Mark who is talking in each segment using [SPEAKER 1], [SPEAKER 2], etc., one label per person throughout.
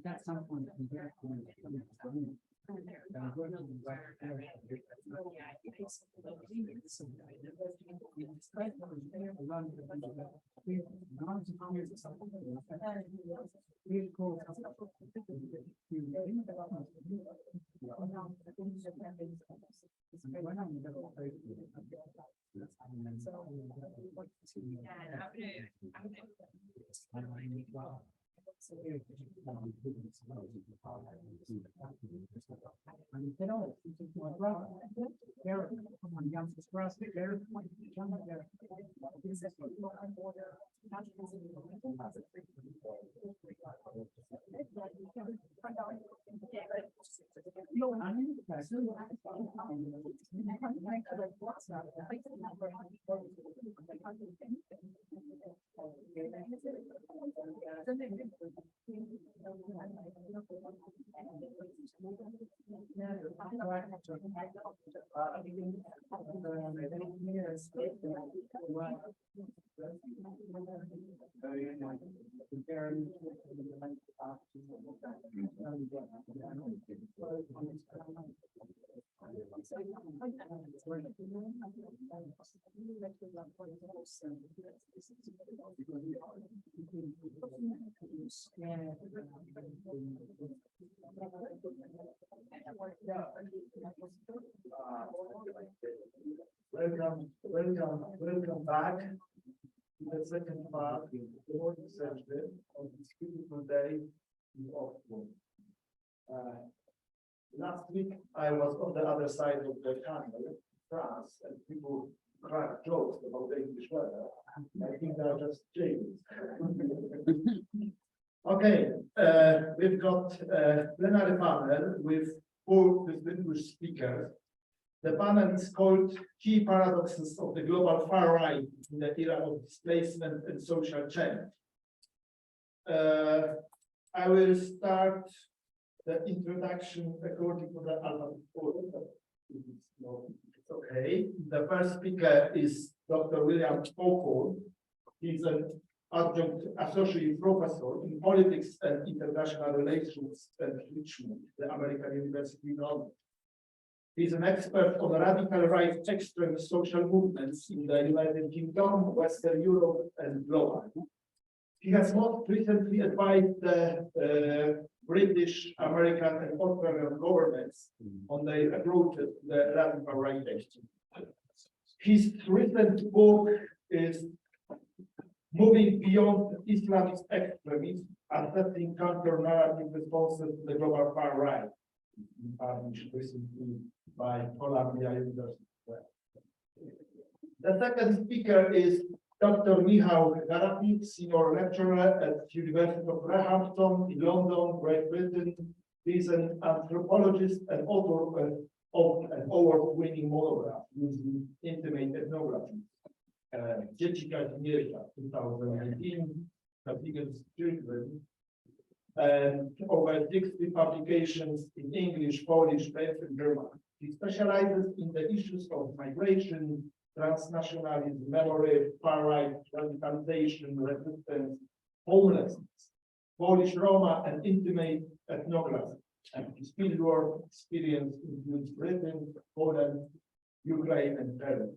[SPEAKER 1] That's some point. Welcome back to the second part of the session of this beautiful day in Allchorn. Last week I was on the other side of the channel, France, and people crack jokes about the English weather. I think they are just jails. Okay, we've got a plenary panel with 4 distinguished speakers. The panel is called Key Paradoxes of the Global Far Right in the Era of Displacement and Social Change. I will start the introduction according to the alphabet order. It's okay. The first speaker is Dr. William Allchorn. He's an adjunct associate professor in politics and international relations at Richmond, the American University in London. He is an expert on radical right extremist social movements in the United Kingdom, Western Europe, and globally. He has most recently advised the British, American, and Australian governments on their approach to the radical right extremism. His recent book is Moving Beyond Islamist Extremism, Assessing Counter-Narrative Responses to the Global Far Right. published recently by Columbia University. The second speaker is Dr. Michał, Garapich, senior lecturer at University of Southampton in London, Great Britain. He's an anthropologist and author of an award-winning monograph using intimate ethnography. Dzieci Kazimierza, 2019, the biggest children, and over 60 publications in English, Polish, French, and German. He specializes in the issues of migration, transnationalism, memory, far-right radicalization, resistance, homelessness, Polish Roma, and intimate ethnography. And his fieldwork experience includes Britain, Poland, Ukraine, and Peru.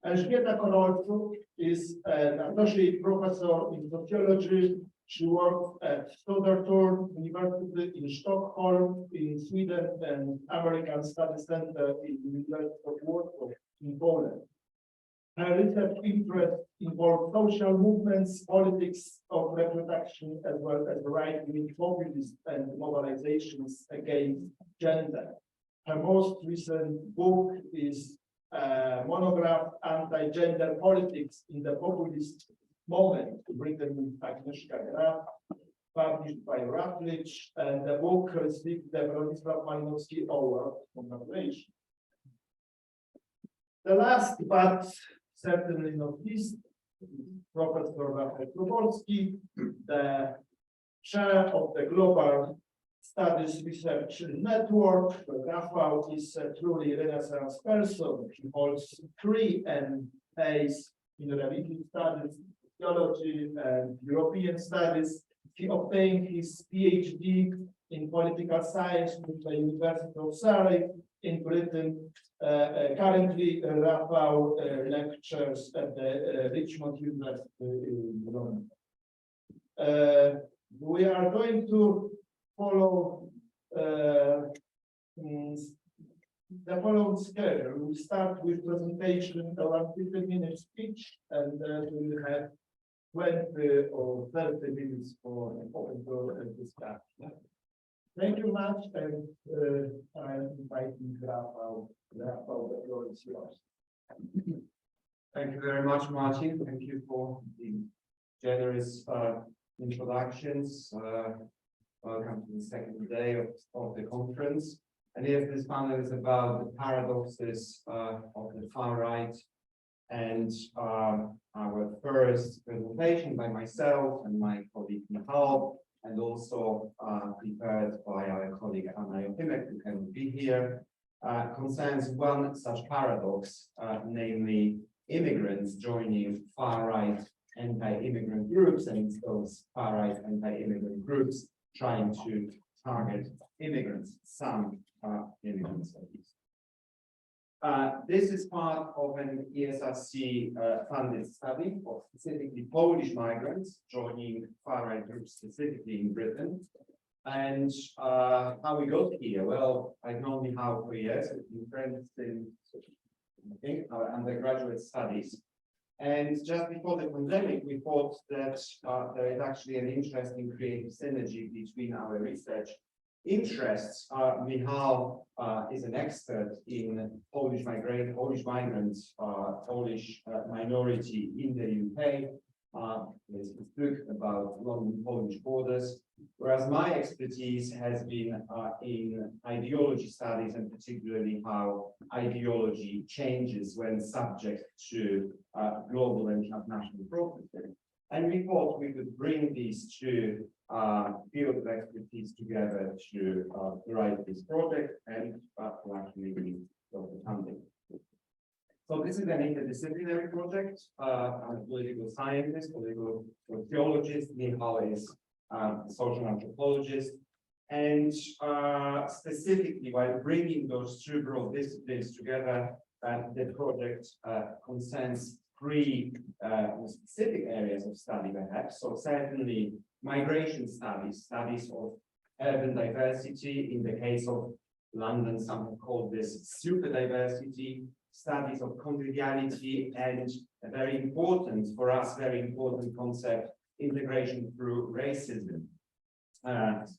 [SPEAKER 1] Elzbieta Korolczuk is an associate professor in sociology. She works at Soborski University in Stockholm, in Sweden, and American Studies Center in the University of Warsaw in Poland. Her research interests involve social movements, politics of reproduction, as well as right-wing populists and mobilizations against gender. Her most recent book is a monograph, Anti-Gender Politics in the Populist Moment, written by Agnieszka Graf, published by Rafal, and the book received the Bronisław Malinowski Award for Translation. The last, but certainly not least, Professor Rafal Soborski, the chair of the Global Studies Research Network. Rafal is a truly Renaissance person. He holds 3 MAs in religious studies, theology, and European studies. He obtained his PhD in political science from the University of Surrey in Britain. Currently, Rafal lectures at the Richmond University in London. We are going to follow the following schedule. We start with presentation, around 15-minute speech, and we will have 20 or 30 minutes for open door and discussion. Thank you much, and I'm inviting Rafal. Rafal, the floor is yours.
[SPEAKER 2] Thank you very much, Marcin. Thank you for the generous introductions. Welcome to the second day of the conference. And yes, this panel is about the paradoxes of the far right, and our first presentation by myself and my colleague Michał, and also prepared by our colleague Anna Jochimek, who can be here, concerns one such paradox, namely immigrants joining far-right anti-immigrant groups, and it's those far-right anti-immigrant groups trying to target immigrants, some immigrants at least. This is part of an ESRC funded study of specifically Polish migrants joining far-right groups, specifically in Britain. And how we got here? Well, I've known Michał for years. We've been friends in, I think, our undergraduate studies. And just before the pandemic, we thought that there is actually an interesting creative synergy between our research interests. Michał is an expert in Polish migrants, Polish minority in the UK. There's a book about London-Polish borders, whereas my expertise has been in ideology studies, and particularly how ideology changes when subject to global and transnational processes. And we thought we could bring these two fields of expertise together to write this project and to actually be the funding. So this is an interdisciplinary project. I'm a political scientist, political sociologist. Michał is a social anthropologist. And specifically, while bringing those two broad disciplines together, the project concerns 3 specific areas of study perhaps. So certainly migration studies, studies of urban diversity. In the case of London, some have called this super diversity. Studies of conviviality, and a very important, for us, very important concept, integration through racism.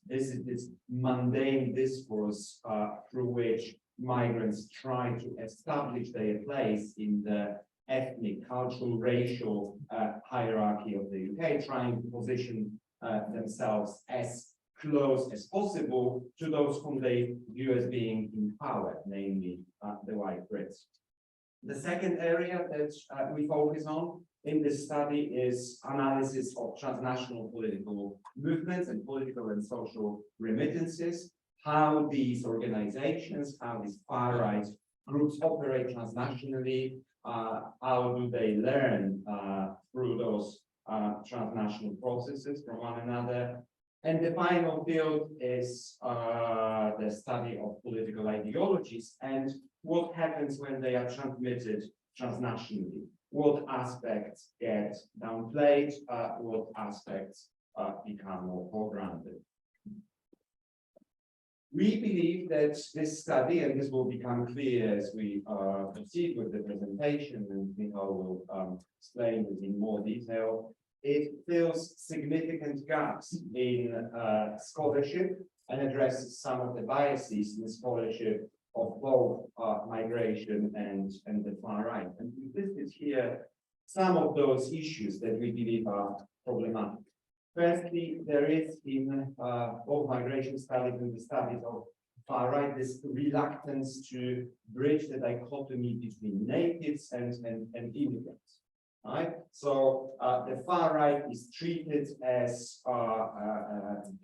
[SPEAKER 2] This is this mundane discourse through which migrants try to establish their place in the ethnic, cultural, racial hierarchy of the UK, trying to position themselves as close as possible to those whom they view as being in power, namely the white Brits. The second area that we focus on in this study is analysis of transnational political movements and political and social remittances, how these organizations, how these far-right groups operate transnationally, how do they learn through those transnational processes from one another. And the final field is the study of political ideologies and what happens when they are transmitted transnationally. What aspects get downplayed, what aspects become more foregrounded. We believe that this study, and this will become clear as we proceed with the presentation, and Michał will explain this in more detail, it fills significant gaps in scholarship and addresses some of the biases in scholarship of both migration and the far right. And we listed here some of those issues that we believe are problematic. Firstly, there is in both migration studies and the studies of far right this reluctance to bridge the dichotomy between natives and immigrants. Right? So the far right is treated as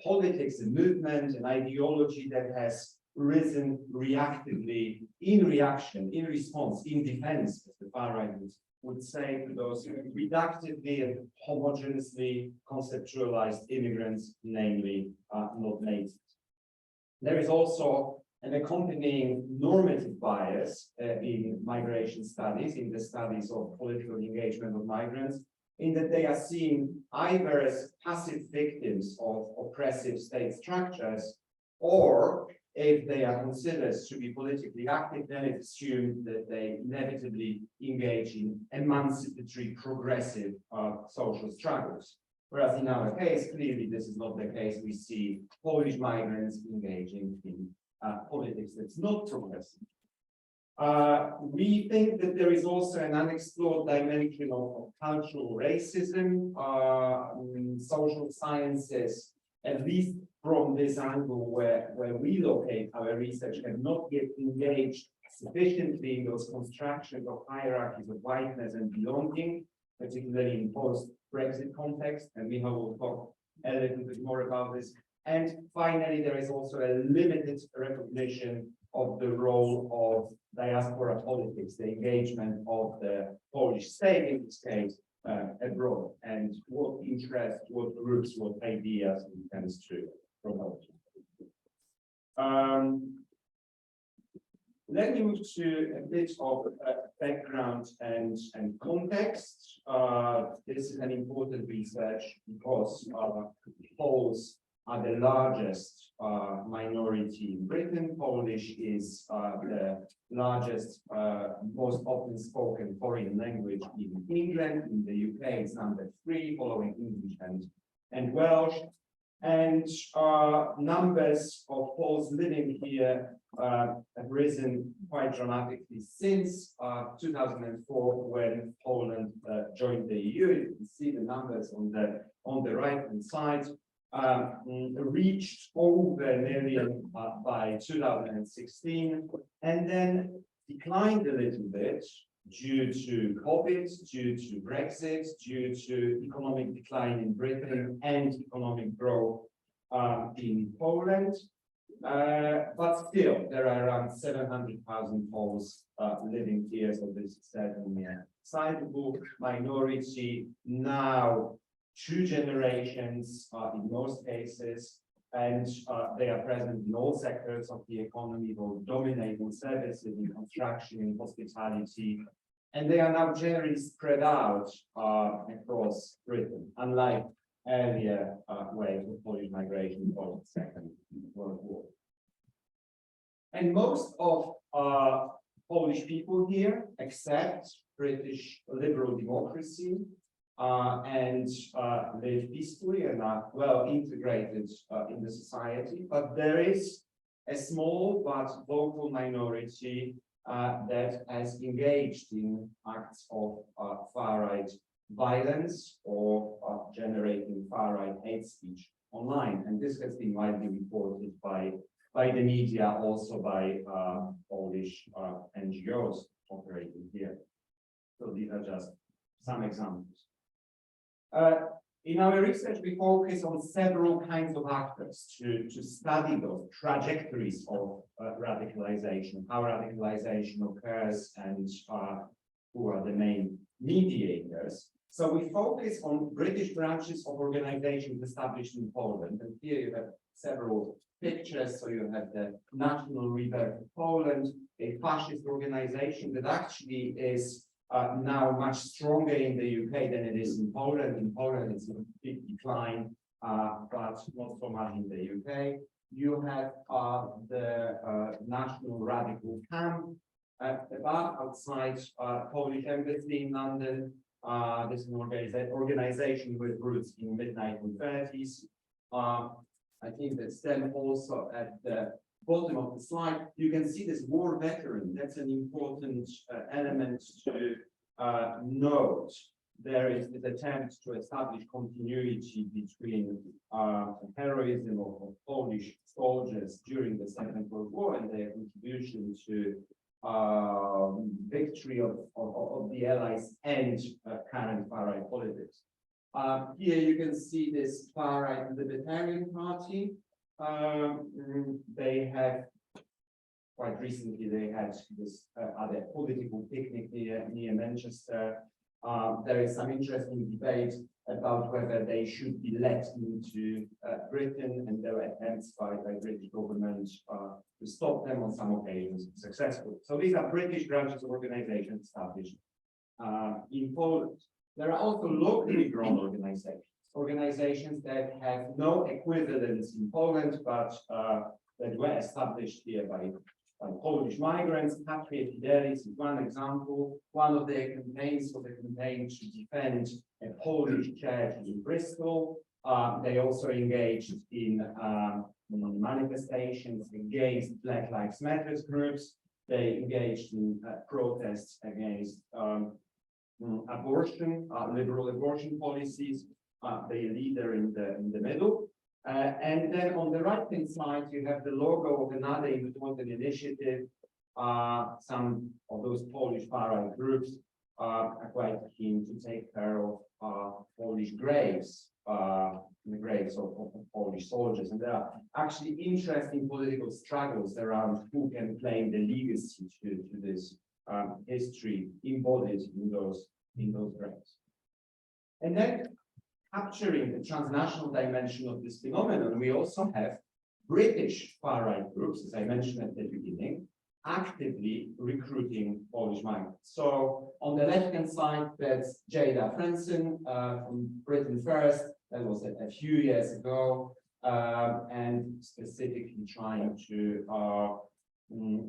[SPEAKER 2] politics, a movement, an ideology that has risen reactively, in reaction, in response, in defense, as the far right would say, to those reductively and homogeneously conceptualized immigrants, namely not natives. There is also an accompanying normative bias in migration studies, in the studies of political engagement of migrants, in that they are seen either as passive victims of oppressive state structures, or if they are considered to be politically active, then it's assumed that they inevitably engage in emancipatory, progressive social struggles. Whereas in our case, clearly this is not the case. We see Polish migrants engaging in politics that's not progressive. We think that there is also an unexplored dimension of cultural racism, social sciences, at least from this angle where we locate our research, have not yet engaged sufficiently in those constructions of hierarchies of whiteness and belonging, particularly in post-Brexit context, and Michał will talk a little bit more about this. And finally, there is also a limited recognition of the role of diaspora politics, the engagement of the Polish state in this case abroad, and what interests, what groups, what ideas it tends to promote. Let me move to a bit of background and context. This is an important research because Poles are the largest minority in Britain. Polish is the largest, most often spoken foreign language in England. In the UK, it's number 3, following English and Welsh. And numbers of Poles living here have risen quite dramatically since 2004, when Poland joined the EU. You can see the numbers on the right-hand side. Reached over 1 million by 2016, and then declined a little bit due to COVID, due to Brexit, due to economic decline in Britain and economic growth in Poland. But still, there are around 700,000 Poles living here, so this is certainly a sizable minority now. 2 generations in most cases, and they are present in all sectors of the economy, both dominating services, in construction, in hospitality, and they are now generally spread out across Britain, unlike earlier waves of Polish migration following the Second World War. And most of Polish people here accept British liberal democracy. and live peacefully and are well integrated in the society. But there is a small but vocal minority that has engaged in acts of far-right violence or generating far-right hate speech online. And this has been widely reported by the media, also by Polish NGOs operating here. So these are just some examples. In our research, we focus on several kinds of actors to study those trajectories of radicalization, how radicalization occurs, and who are the main mediators. So we focus on British branches of organizations established in Poland. And here you have several pictures. So you have the National Rebirth of Poland, a fascist organization that actually is now much stronger in the UK than it is in Poland. In Poland, it's a big decline, but not so much in the UK. You have the National Radical Camp at the bar outside Polish Embassy in London. This is an organization with roots in mid-1930s. I think that's then also at the bottom of the slide, you can see this war veteran. That's an important element to note. There is this attempt to establish continuity between heroism of Polish soldiers during the Second World War and their contribution to victory of the Allies and current far-right politics. Here you can see this far-right Libertarian Party. They have, quite recently, they had this other political picnic near Manchester. There is some interesting debate about whether they should be let into Britain, and there were attempts by the British government to stop them, on some occasions successful. So these are British branches of organizations established in Poland. There are also locally grown organizations that have no equivalence in Poland, but that were established here by Polish migrants. Patria Fidelis is one example. One of their campaigns was a campaign to defend a Polish church in Bristol. They also engaged in manifestations against Black Lives Matter groups. They engaged in protests against abortion, liberal abortion policies. The leader in the middle. And then on the right-hand side, you have the logo of another important initiative. Some of those Polish far-right groups are quite keen to take care of Polish graves, the graves of Polish soldiers. And there are actually interesting political struggles around who can claim the legacy to this history embodied in those graves. And then, capturing the transnational dimension of this phenomenon, we also have British far-right groups, as I mentioned at the beginning, actively recruiting Polish migrants. So on the left-hand side, that's Jada Franson from Britain First. That was a few years ago, and specifically trying to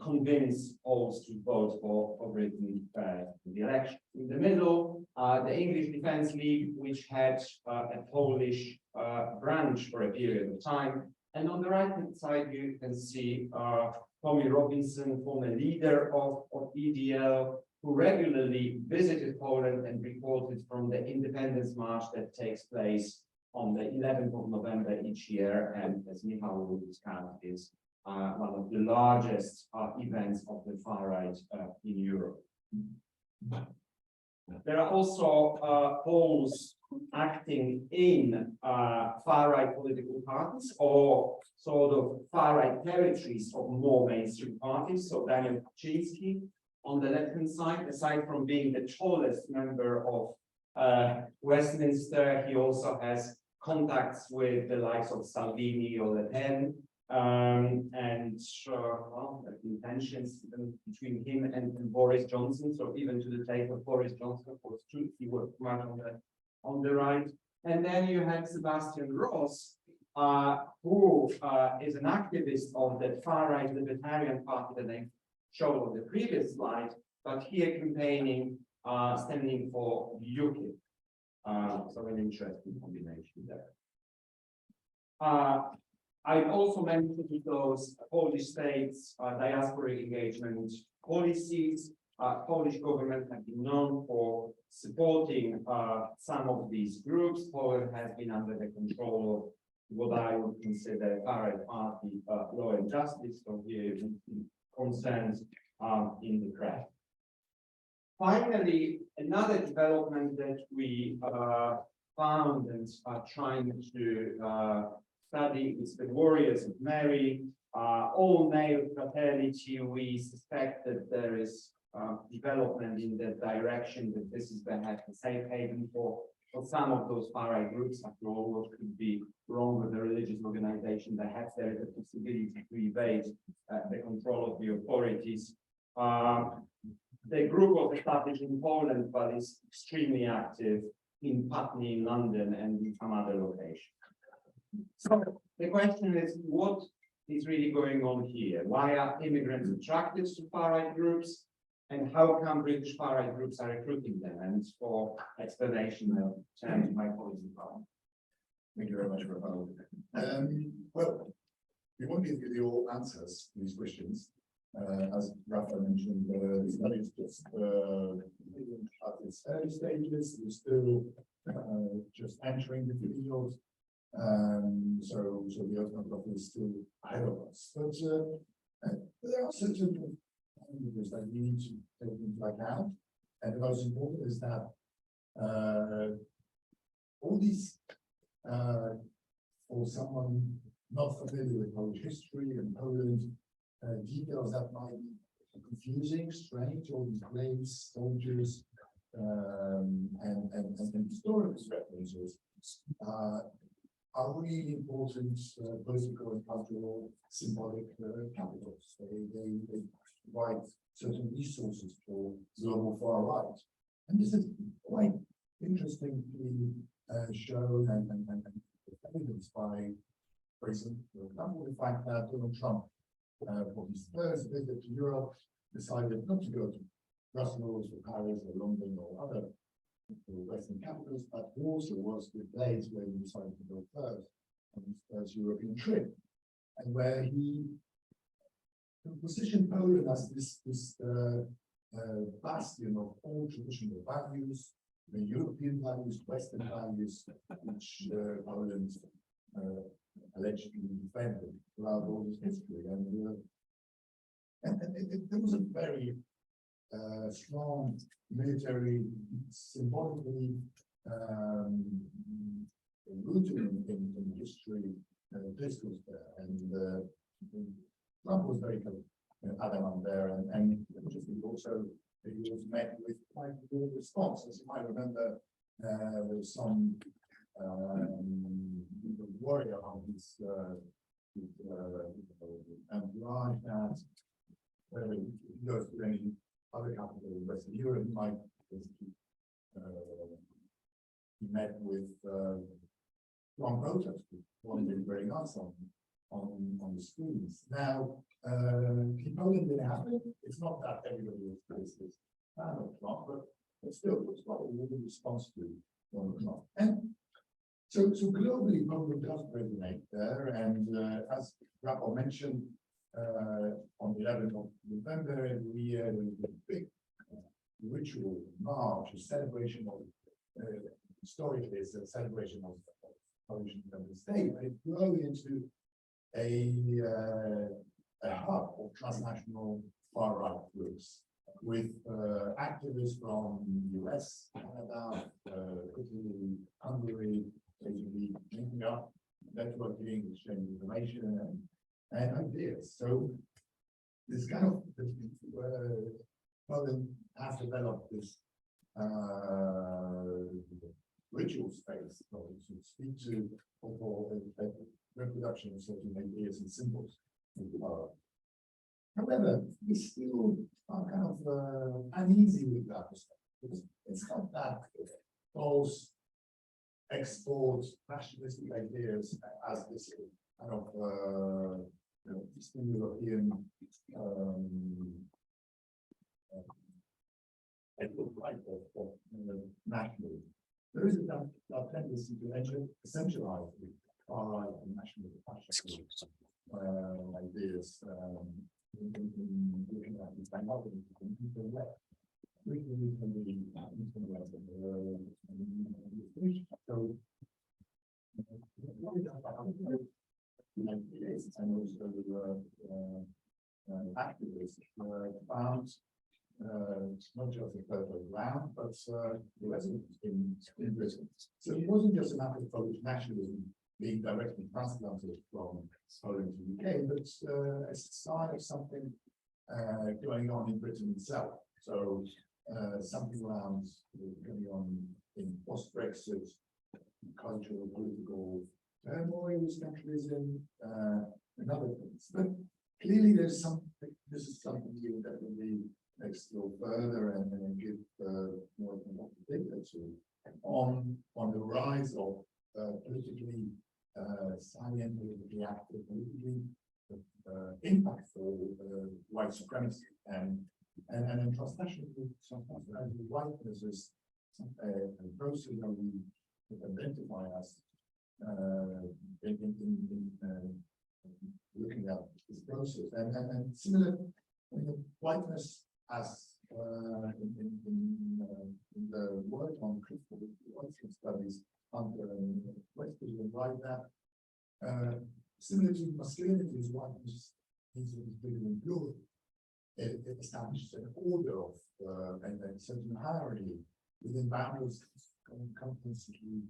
[SPEAKER 2] convince Poles to vote for Britain in the election. In the middle, the English Defence League, which had a Polish branch for a period of time. And on the right-hand side, you can see Tommy Robinson, former leader of EDL, who regularly visited Poland and reported from the Independence March that takes place on the 11th of November each year, and as Michał will discuss, is one of the largest events of the far right in Europe. There are also Poles acting in far right political parties or sort of far right territories of more mainstream parties. So Daniel Kaczynski on the left-hand side, aside from being the tallest member of Westminster, he also has contacts with the likes of Salvini or Le Pen. Well, the tensions between him and Boris Johnson. So even to the take of Boris Johnson, of course, he worked much on the right. And then you have Sebastian Ross, who is an activist of the far-right Libertarian Party that I showed on the previous slide, but here campaigning, standing for UKIP. So an interesting combination there. I've also mentioned those Polish states diaspora engagement policies. Polish government have been known for supporting some of these groups. Poland has been under the control of what I would consider far-right party law and justice. So here you see concerns in the press. Finally, another development that we found and are trying to study is the Warriors of Mary, all male fraternity. We suspect that there is development in that direction, that this is the safe haven for some of those far-right groups. After all, what could be wrong with the religious organization? Perhaps there is a possibility to evade the control of the authorities. The group was established in Poland, but is extremely active in Putney, in London, and in some other locations. So the question is, what is really going on here? Why are immigrants attracted to far-right groups? And how come British far-right groups are recruiting them? And for explanation, I'll turn to my colleague.
[SPEAKER 3] Thank you very much, Rafal. Well, we won't be able to give you all answers to these questions. As Rafal mentioned, the study is just at its early stages. We're still just entering the field. So the ethnography is still ahead of us. But there are certain factors that we need to take into account. And the most important is that all these, for someone not familiar with Polish history and Poland, details that might be confusing, strange, all these graves, soldiers, and historical references are really important political and cultural symbolic capitals. They provide certain resources for global far right. And this is quite interestingly shown and evidenced by, for example, the fact that Donald Trump, for his first visit to Europe, decided not to go to Brussels or Paris or London or other Western capitals, but also was the place where he decided to go first on his first European trip, and where he positioned Poland as this bastion of all traditional values, the European values, Western values, which Poland allegedly defended throughout all its history. And there was a very strong military, symbolically rooted in history discourse there. And Trump was very adamant there, and interestingly also he was met with quite a good response. As you might remember, some worry about this entourage that if he goes to any other capital in Western Europe, might basically be met with strong protest, one being very nice on the screens. Now, in Poland, it happened. It's not that everybody was praised this fan of Trump, but still, it was probably a good response to Donald Trump. And so globally, Poland does resonate there. And as Rafal mentioned, on the 11th of November, every year, there is a big ritual march, a celebration of, historically, it's a celebration of Polish independence state, but it's grown into a hub of transnational far-right groups with activists from US, Canada, Italy, Hungary, basically linking up, networking, exchanging information and ideas. So this kind of Poland has developed this ritual space to speak to for a reproduction of certain ideas and symbols. However, we still are kind of uneasy with that because it's not that those export nationalistic ideas as this kind of Eastern European of nationalism. there is a tendency to essentialize the far-right and national fascist ideas in looking at the minority in the left. So, and also activists found not just the purple ground, but the residents in Britain. So it wasn't just a matter of Polish nationalism being directly transplanted from Poland to the UK, but a sign of something going on in Britain itself. So something around going on in post-Brexit, cultural, political turmoil, nationalism, and other things. But clearly there's something, this is something you definitely explore further and give more data to on the rise of politically silent, politically active, politically impactful white supremacy and transnational whiteness is a process that we identify as looking at this process and similar whiteness as in the work on critical white studies under Western and like that. Similar to masculinity is whiteness is bigger than pure. It establishes an order of and a certain hierarchy within boundaries constantly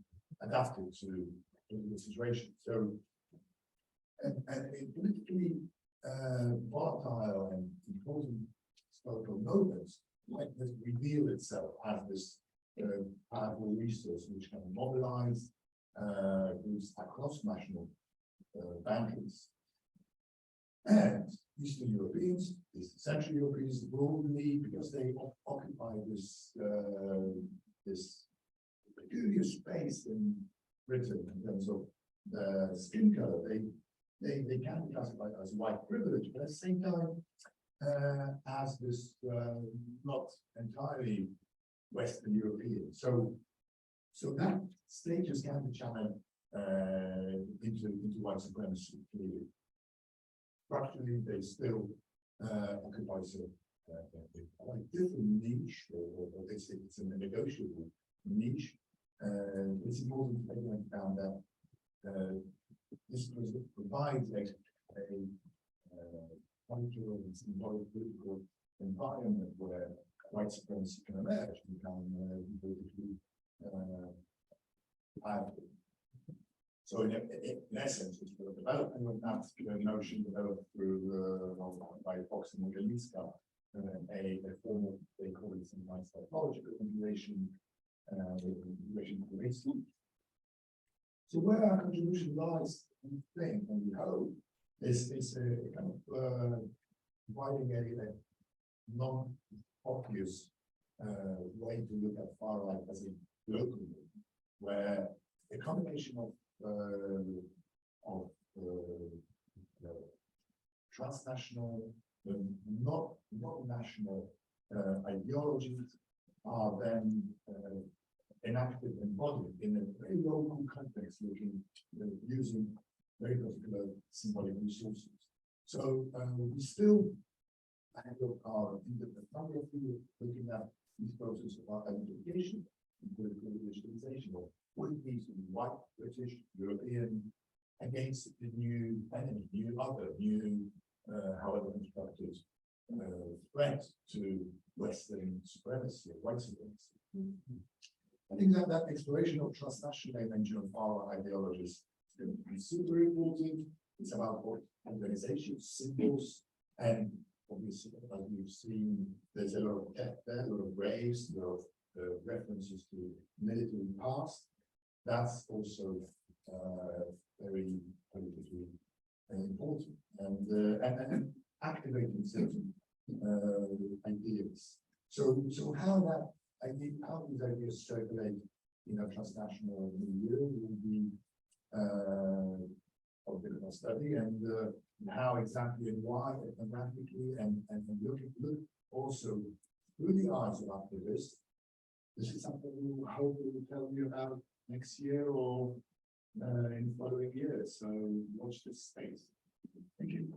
[SPEAKER 3] adapted to the situation. So and in politically volatile and important historical moments, whiteness reveal itself as this powerful resource which can mobilize groups across national boundaries. And Eastern Europeans, Central Europeans broadly, because they occupy this this peculiar space in Britain in terms of the skin color, they can be classified as white privilege, but at the same time as this not entirely Western European. So that status can be channeled into white supremacy clearly. Structurally, they still occupy a quite different niche, or they say it's a negotiable niche. It's important to take into account that this provides a cultural and symbolic political environment where white supremacy can emerge, become politically powerful. So in essence, it's the development of that notion developed through by Fox and Mogilska, a formal, they call it sometimes psychological integration, So where our contribution lies, we think, and we hope, is a kind of providing a non-obvious way to look at far right as a local movement, where a combination of transnational, not national ideologies are then enacted and embodied in a very local context, using very particular symbolic resources. So we still have our independent looking at these processes of our identification and political digitalization of what it means to be white, British, European, against the new enemy, new other, new, however constructed, threat to Western supremacy, white supremacy. I think that exploration of transnational dimension of our ideologies is going to be super important. It's about organizations, symbols, and obviously, as we've seen, there's a lot of death there, a lot of graves, a lot of references to military past. That's also very politically important and activating certain ideas. So how these ideas circulate in a transnational milieu will be of the study, and how exactly and why ethnograpically and look also through the eyes of activists This is something we hope we will tell you about next year or in following years. So watch this space. Thank you.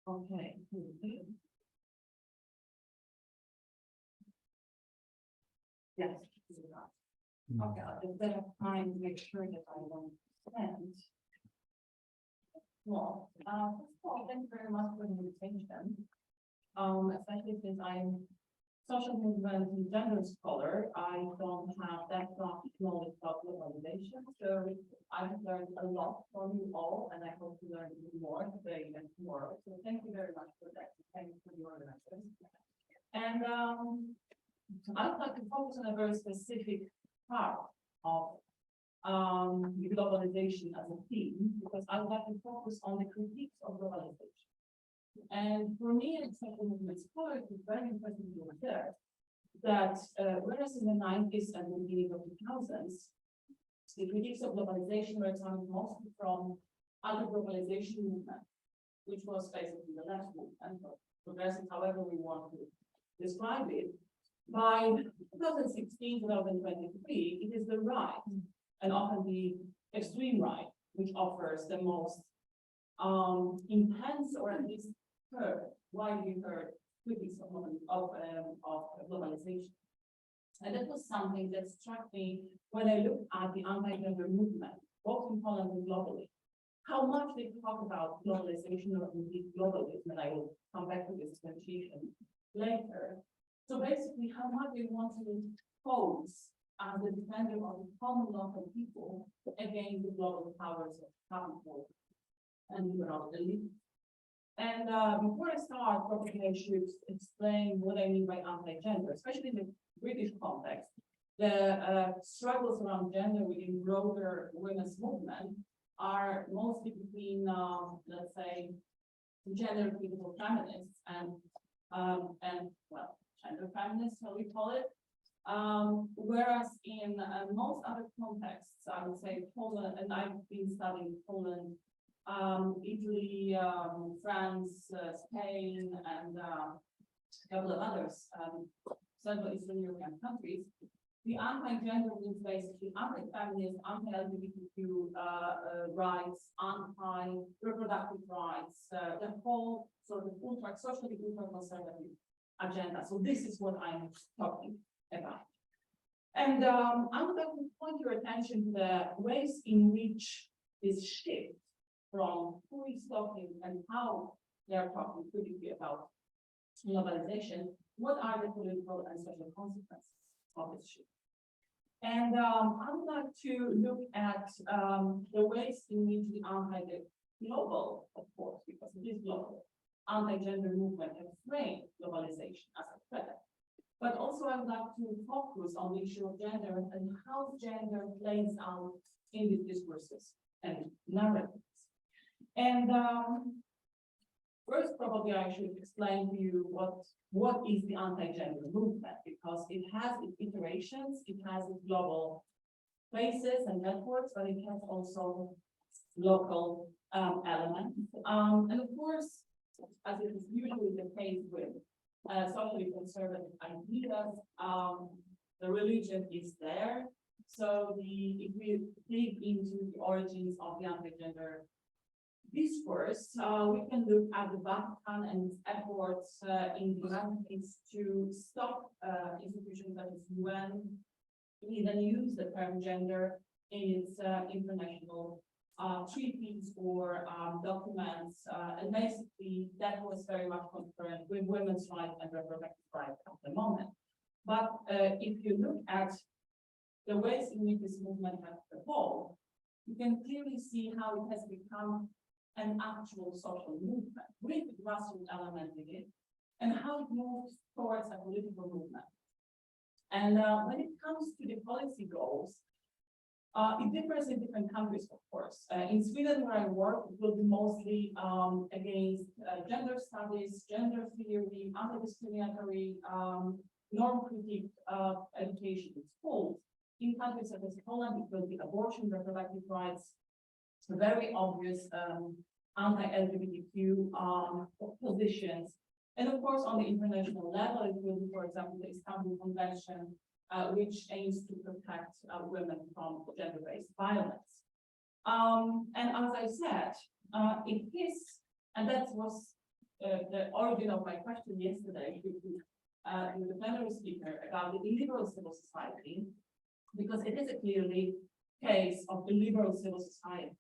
[SPEAKER 4] Okay. Yes. Okay, I'll just better time to make sure that I don't spend. Well, first of all, thank you very much for the invitation. Especially since I'm social movement and gender scholar, I don't have that much knowledge about globalization, so I've learned a lot from you all, and I hope to learn even more today and tomorrow. So thank you very much for that. Thank you for the organizers. And I'd like to focus on a very specific part of the globalization as a theme, because I would like to focus on the critiques of globalization. And for me, as a social movement scholar, it's very interesting to observe that whereas in the 90s and the beginning of the 2000s, the critiques of globalization were coming mostly from other globalization movement, which was basically the left movement, or progressive, however we want to describe it. By 2016, 2023, it is the right, and often the extreme right, which offers the most intense, or at least widely heard critics of globalization. And that was something that struck me when I looked at the anti-gender movement, both in Poland and globally. How much they talk about globalization, or indeed globalism, and I will come back to this differentiation later. So basically, how much they want to pose as the defender of the common local people against the global powers of capital and liberal elite. And before I start, probably I should explain what I mean by anti-gender, especially in the British context. The struggles around gender within broader women's movement are mostly between, let's say, gender critical feminists and well, gender feminists, how we call it. Whereas in most other contexts, I would say Poland, and I've been studying Poland, Italy, France, Spain, and a couple of others, Central Eastern European countries. The anti-gender means basically anti-feminist, anti-LGBTQ rights, anti-reproductive rights, the whole sort of socially ultra-conservative agenda. So this is what I'm talking about. And I would like to point your attention to the ways in which this shift from who is talking and how they are talking critically about globalization, what are the political and social consequences of this shift? And I would like to look at the ways in which the anti-global, of course, because it is global, anti-gender movement have framed globalization as a threat. But also I would like to focus on the issue of gender and how gender plays out in these discourses and narratives. And first, probably I should explain to you what is the anti-gender movement, because it has its iterations, it has its global places and networks, but it has also local elements. And of course, as it is usually the case with socially conservative ideas, the religion is there. So if we dig into the origins of the anti-gender discourse, we can look at the Vatican and its efforts in the United States to stop institutions such as UN even use the term gender in its international treaties or documents, and basically that was very much concerned with women's rights and reproductive rights at the moment. But if you look at the ways in which this movement has evolved, you can clearly see how it has become an actual social movement with the grassroots element in it, and how it moves towards a political movement. And when it comes to the policy goals, It differs in different countries, of course. In Sweden, where I work, it will be mostly against gender studies, gender theory, anti-discriminatory, norm critique education in schools. In countries such as Poland, it will be abortion, reproductive rights, very obvious anti-LGBTQ positions. And of course, on the international level, it will be, for example, the Istanbul Convention, which aims to protect women from gender-based violence. And as I said, it is, and that was the origin of my question yesterday with the plenary speaker about the illiberal civil society, because it is a clearly case of illiberal civil society,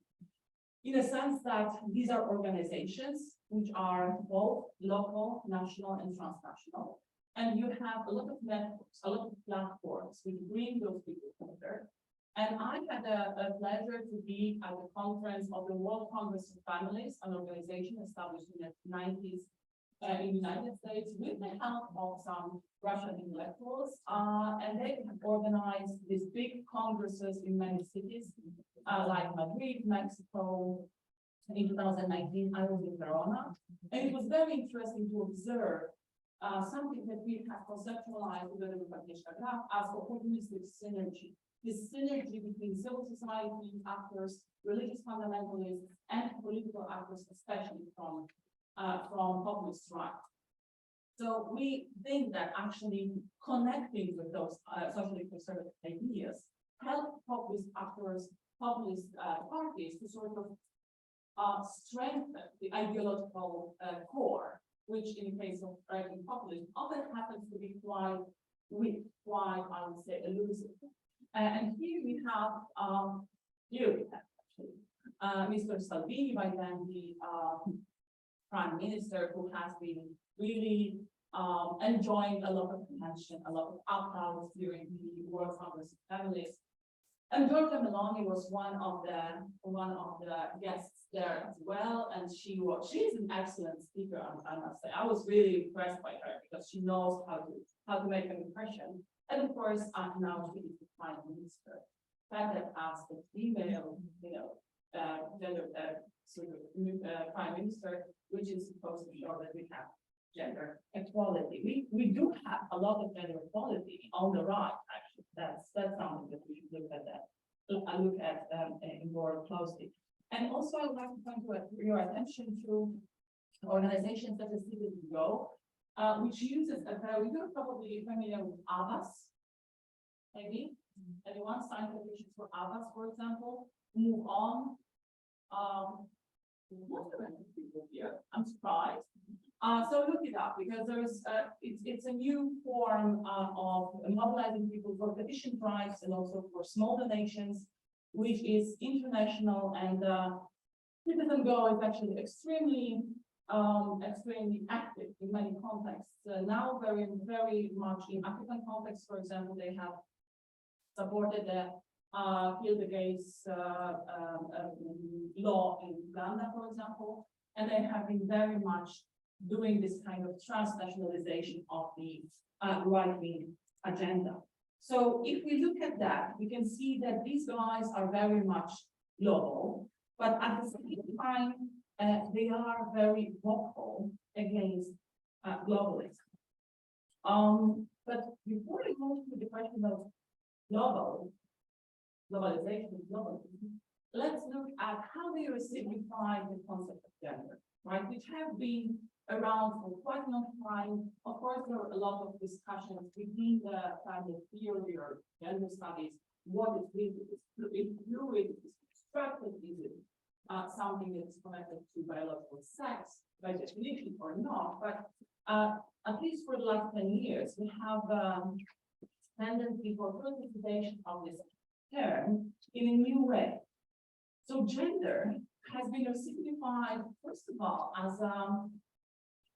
[SPEAKER 4] in a sense that these are organizations which are both local, national, and transnational. And you have a lot of networks, a lot of platforms which bring those people together. And I had a pleasure to be at the conference of the World Congress of Families, an organization established in the 90s in the United States with the help of some Russian intellectuals. And they have organized these big congresses in many cities, like Madrid, Mexico. In 2019, I was in Verona. And it was very interesting to observe something that we have conceptualized together with Agnieszka Graf as opportunistic synergy. This synergy between civil society actors, religious fundamentalists, and political actors, especially from populist right. So we think that actually connecting with those socially conservative ideas help populist actors, populist parties to sort of strengthen the ideological core, which in the case of right-wing populism often happens to be quite weak, quite, I would say, elusive. And here we have, Mr. Salvini, by then the Prime Minister, who has been really enjoying a lot of attention, a lot of applause during the World Congress of Families. And Giorgia Meloni was one of the guests there as well, and she's an excellent speaker, I must say. I was really impressed by her because she knows how to make an impression. And of course, now she is the Prime Minister. That as the female, gender Prime Minister, which is supposed to show that we have gender equality. We do have a lot of gender equality on the right, actually. That's something that we should look at more closely. And also, I would like to point your attention to organizations such as Citizen Go, which uses you're probably familiar with Abbas, maybe. Anyone signed petitions for Abbas, for example? Move on. Most of them people here. I'm surprised. So look it up because it's a new form of mobilizing people for petition drives and also for small donations, which is international, and Citizen Go is actually extremely active in many contexts. Now very, very much in African contexts, for example, they have supported the Kill the Gays law in Uganda, for example, and they have been very much doing this kind of transnationalization of the right-wing agenda. So if we look at that, we can see that these guys are very much global, but at the same time, they are very vocal against globalism. But before we move to the question of globalization, let's look at how they signify the concept of gender, right? Which have been around for quite a long time. Of course, there are a lot of discussions within the family theory or gender studies. What is it? Is it fluid? Is it constructed? Is it something that is connected to biological sex by definition or not? But at least for the last 10 years, we have tendency for classification of this term in a new way. So gender has been signified, first of all, as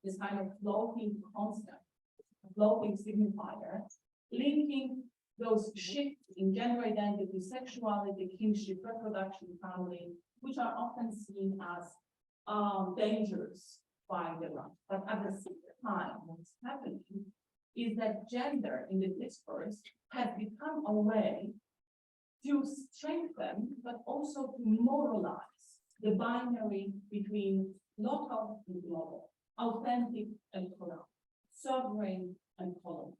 [SPEAKER 4] this kind of floating concept, floating signifier, linking those shifts in gender identity, sexuality, kinship, reproduction, family, which are often seen as dangerous by the right. But at the same time, what's happening is that gender in the discourse has become a way to strengthen, but also to moralize the binary between local and global, authentic and colonial, sovereign and colonial.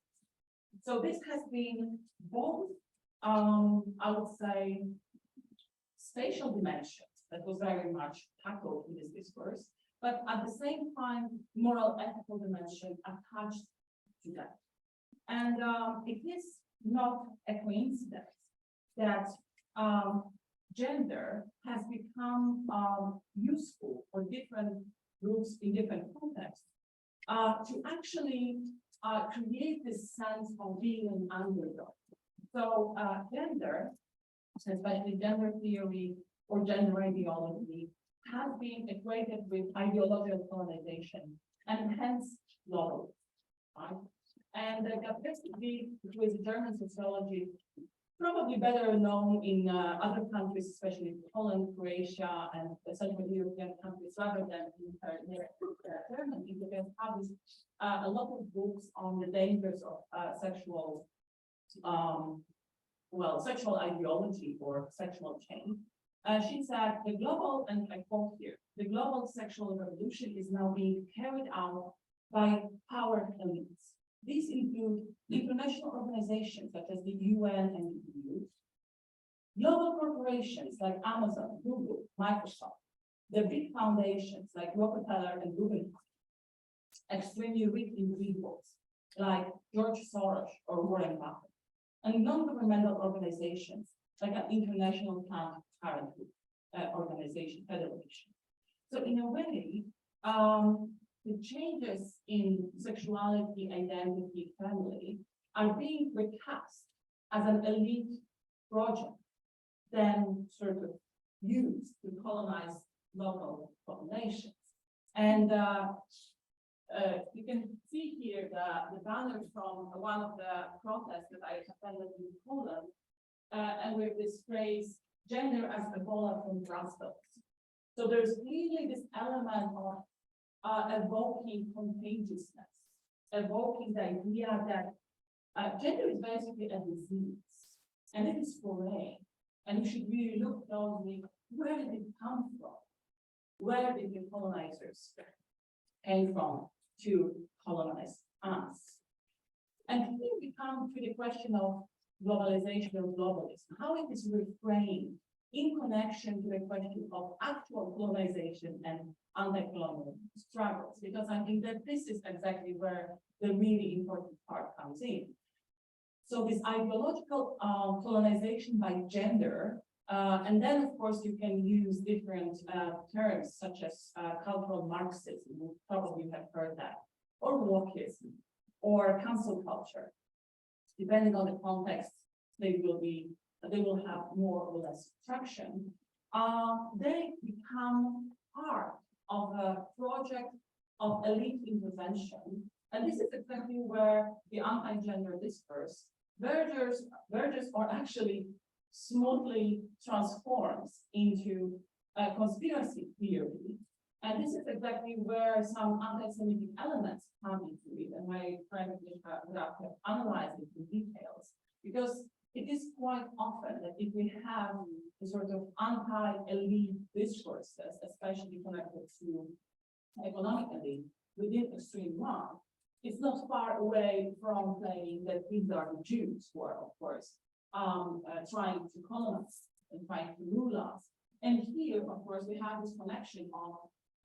[SPEAKER 4] So this has been both, I would say, spatial dimensions that was very much tackled in this discourse, but at the same time, moral ethical dimension attached to that. And it is not a coincidence that gender has become useful for different groups in different contexts to actually create this sense of being an underdog. So gender, especially gender theory or gender ideology, has been equated with ideological colonization and hence global, right? And Garapich, who is a German sociologist, probably better known in other countries, especially Poland, Croatia, and Central European countries, rather than in Germany, because published a lot of books on the dangers of sexual, sexual ideology or sexual change. She said the global, and I quote here, the global sexual revolution is now being carried out by power elites. These include international organizations such as the UN and the EU, global corporations like Amazon, Google, Microsoft, the big foundations like Rockefeller and Guggenheim, extremely rich individuals like George Soros or Warren Buffett, and non-governmental organizations like an International Planned Parenthood organization, federation. So in a way, the changes in sexuality, identity, family are being recast as an elite project, then sort of used to colonize local populations. And you can see here the banner from one of the protests that I attended in Poland, and with this phrase, gender as Ebola from Brussels. So there's really this element of evoking contagiousness, evoking the idea that gender is basically a disease, and it is foreign, and you should really look closely, where did it come from? Where did the colonizers came from to colonize us? And here we come to the question of globalization or globalism, how it is reframed in connection to the question of actual colonization and anti-colonial struggles, because I think that this is exactly where the really important part comes in. So this ideological colonization by gender, and then of course you can use different terms such as cultural Marxism, you probably have heard that, or wokeism, or cancel culture. Depending on the context, they will have more or less traction. They become part of a project of elite intervention. And this is exactly where the anti-gender discourse verges or actually smoothly transforms into a conspiracy theory. And this is exactly where some anti-Semitic elements come into it. And my friend Michał have analyzed it in details, because it is quite often that if we have the sort of anti-elite discourses, especially connected to economic elite within extreme right, it's not far away from saying that these are the Jews who are, of course, trying to colonize and trying to rule us. And here, of course, we have this connection of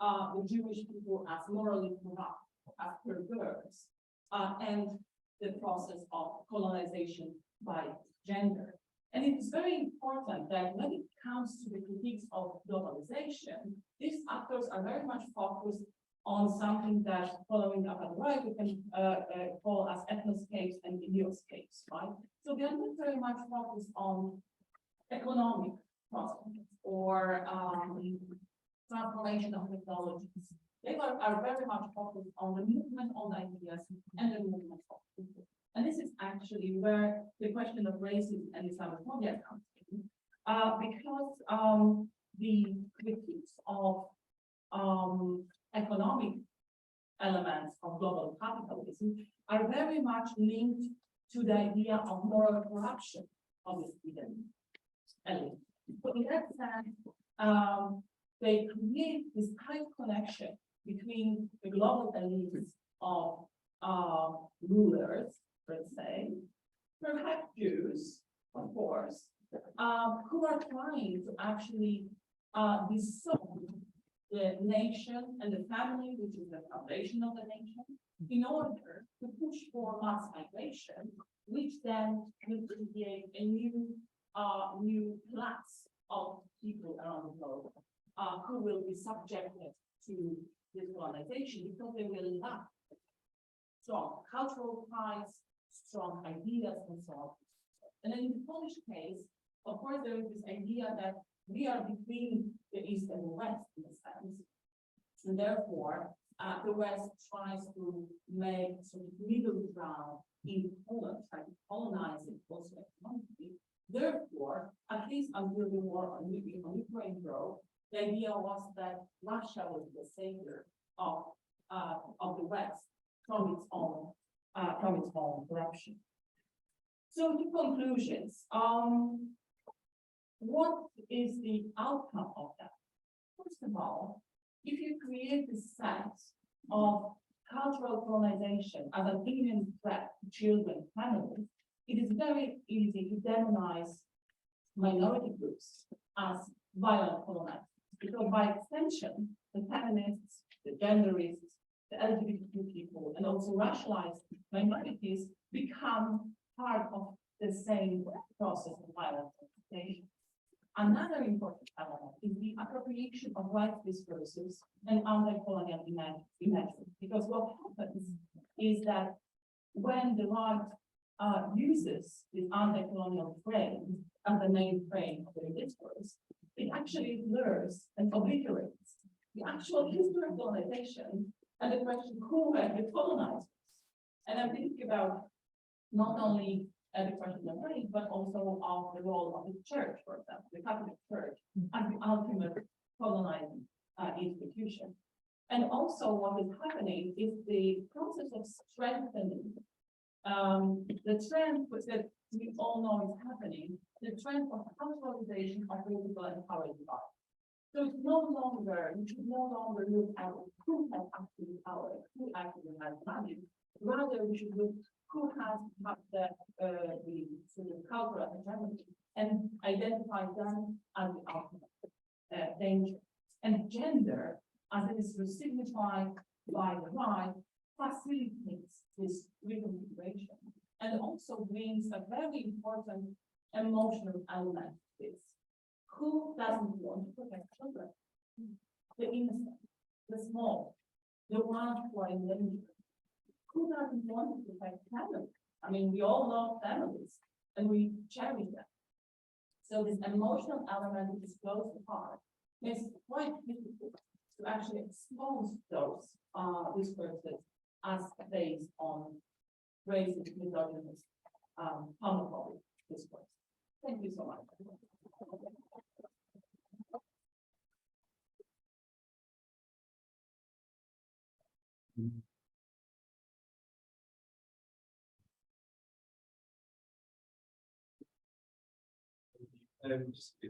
[SPEAKER 4] the Jewish people as morally corrupt, as perverse, and the process of colonization by gender. And it is very important that when it comes to the critiques of globalization, these actors are very much focused on something that, following up on the right, we can call as ethnoscapes and idioscapes, right? So they are not very much focused on economic processes or transformation of technologies. They are very much focused on the movement of ideas and the movement of people. And this is actually where the question of racism and Islamophobia comes in, because the critiques of economic elements of global capitalism are very much linked to the idea of moral corruption of this epidemic. elite. So in that sense, they create this tight connection between the global elites of rulers, let's say, perhaps Jews, of course, who are trying to actually dissolve the nation and the family, which is the foundation of the nation, in order to push for mass migration, which then will create a new class of people around the globe who will be subjected to this colonization because they will lack strong cultural ties, strong ideas, and so on. And then in the Polish case, of course, there is this idea that we are between the East and the West in a sense. And therefore, the West tries to make sort of middle ground in Poland, trying to colonize it also economically. Therefore, at least until the war on Ukraine broke, the idea was that Russia was the savior of the West from its own corruption. So, to conclusions, what is the outcome of that? First of all, if you create this sense of cultural colonization as an imminent threat to children, families, it is very easy to demonize minority groups as violent colonizers. Because by extension, the feminists, the genderists, the LGBTQ people, and also racialized minorities become part of the same process of violent colonization. Another important element is the appropriation of rights discourses and anti-colonial imagery. Because what happens is that when the right uses this anti-colonial frame as the main frame of the discourse, it actually blurs and obliterates the actual history of colonization and the question who were the colonizers. And I'm thinking about not only the question of race, but also of the role of the church, for example, the Catholic Church, as the ultimate colonizing institution. And also what is happening is the process of strengthening the trend that we all know is happening, the trend of culturalization of political and power divide. So it's no longer, you should no longer look at who has actually power, who actually has value. Rather, we should look who has the sort of cultural hegemony and identify them as the ultimate danger. And gender, as it is signified by the right, facilitates this reconfiguration and also brings a very important emotional element to this. Who doesn't want to protect children? The innocent, the small, the ones who are in danger. Who doesn't want to protect families? I mean, we all love families and we cherish them. So this emotional element, which is close to heart, makes it quite difficult to actually expose those discourses as based on racist, misogynist, homophobic discourse. Thank you so much.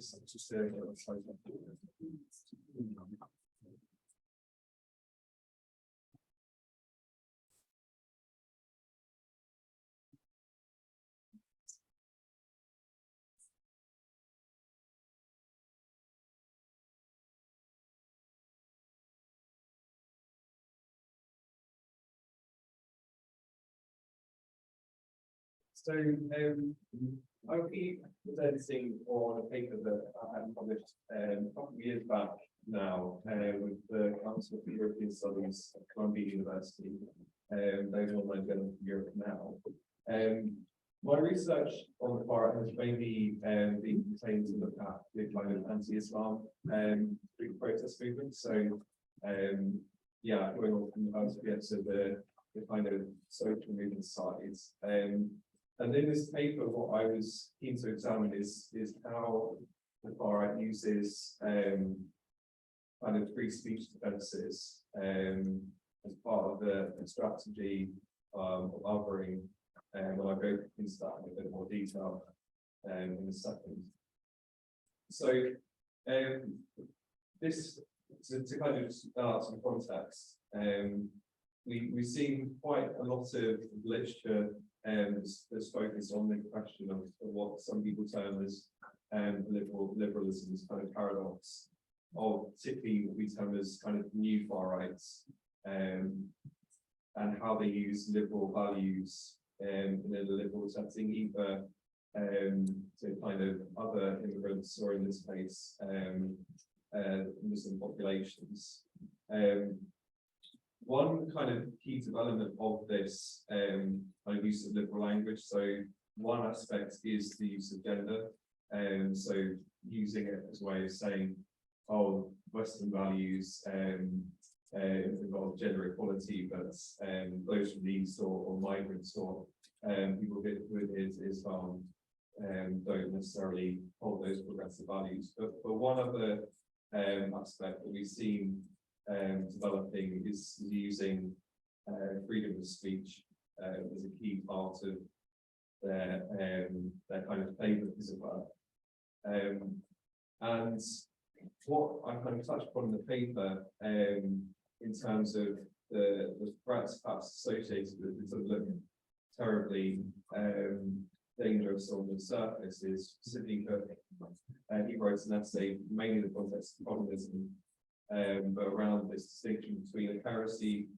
[SPEAKER 2] Just So I'll be presenting on a paper that I had published a couple of years back now with the Council for European Studies at Columbia University. Those online journal from Europe now. My research on the far right has mainly been contained to look at the kind of anti-Islam protest movement. So yeah, going on from Elzbieta to the kind of social movement sides. And in this paper, what I was keen to examine is how the far right uses kind of free speech defenses as part of the strategy of othering. And I'll go into that in a bit more detail in a second. So, this, to kind of start some context, we've seen quite a lot of literature that's focused on the question of what some people term as liberalism's kind of paradox, of particularly what we term as kind of new far rights, and how they use liberal values in a liberal setting, either to kind of other immigrants, or in this case, Muslim populations. One kind of key development of this kind of use of liberal language. So one aspect is the use of gender, so using it as a way of saying, oh, Western values involve gender equality, but those from the East or migrants or people with Islam don't necessarily hold those progressive values. But one other aspect that we've seen developing is using freedom of speech as a key part of their kind of favour, as it were. And what I kind of touched upon in the paper, in terms of the threats perhaps associated with it, sort of look terribly dangerous on the surface, is specifically that he wrote an essay mainly in the context of communism, but around this distinction between a heresy,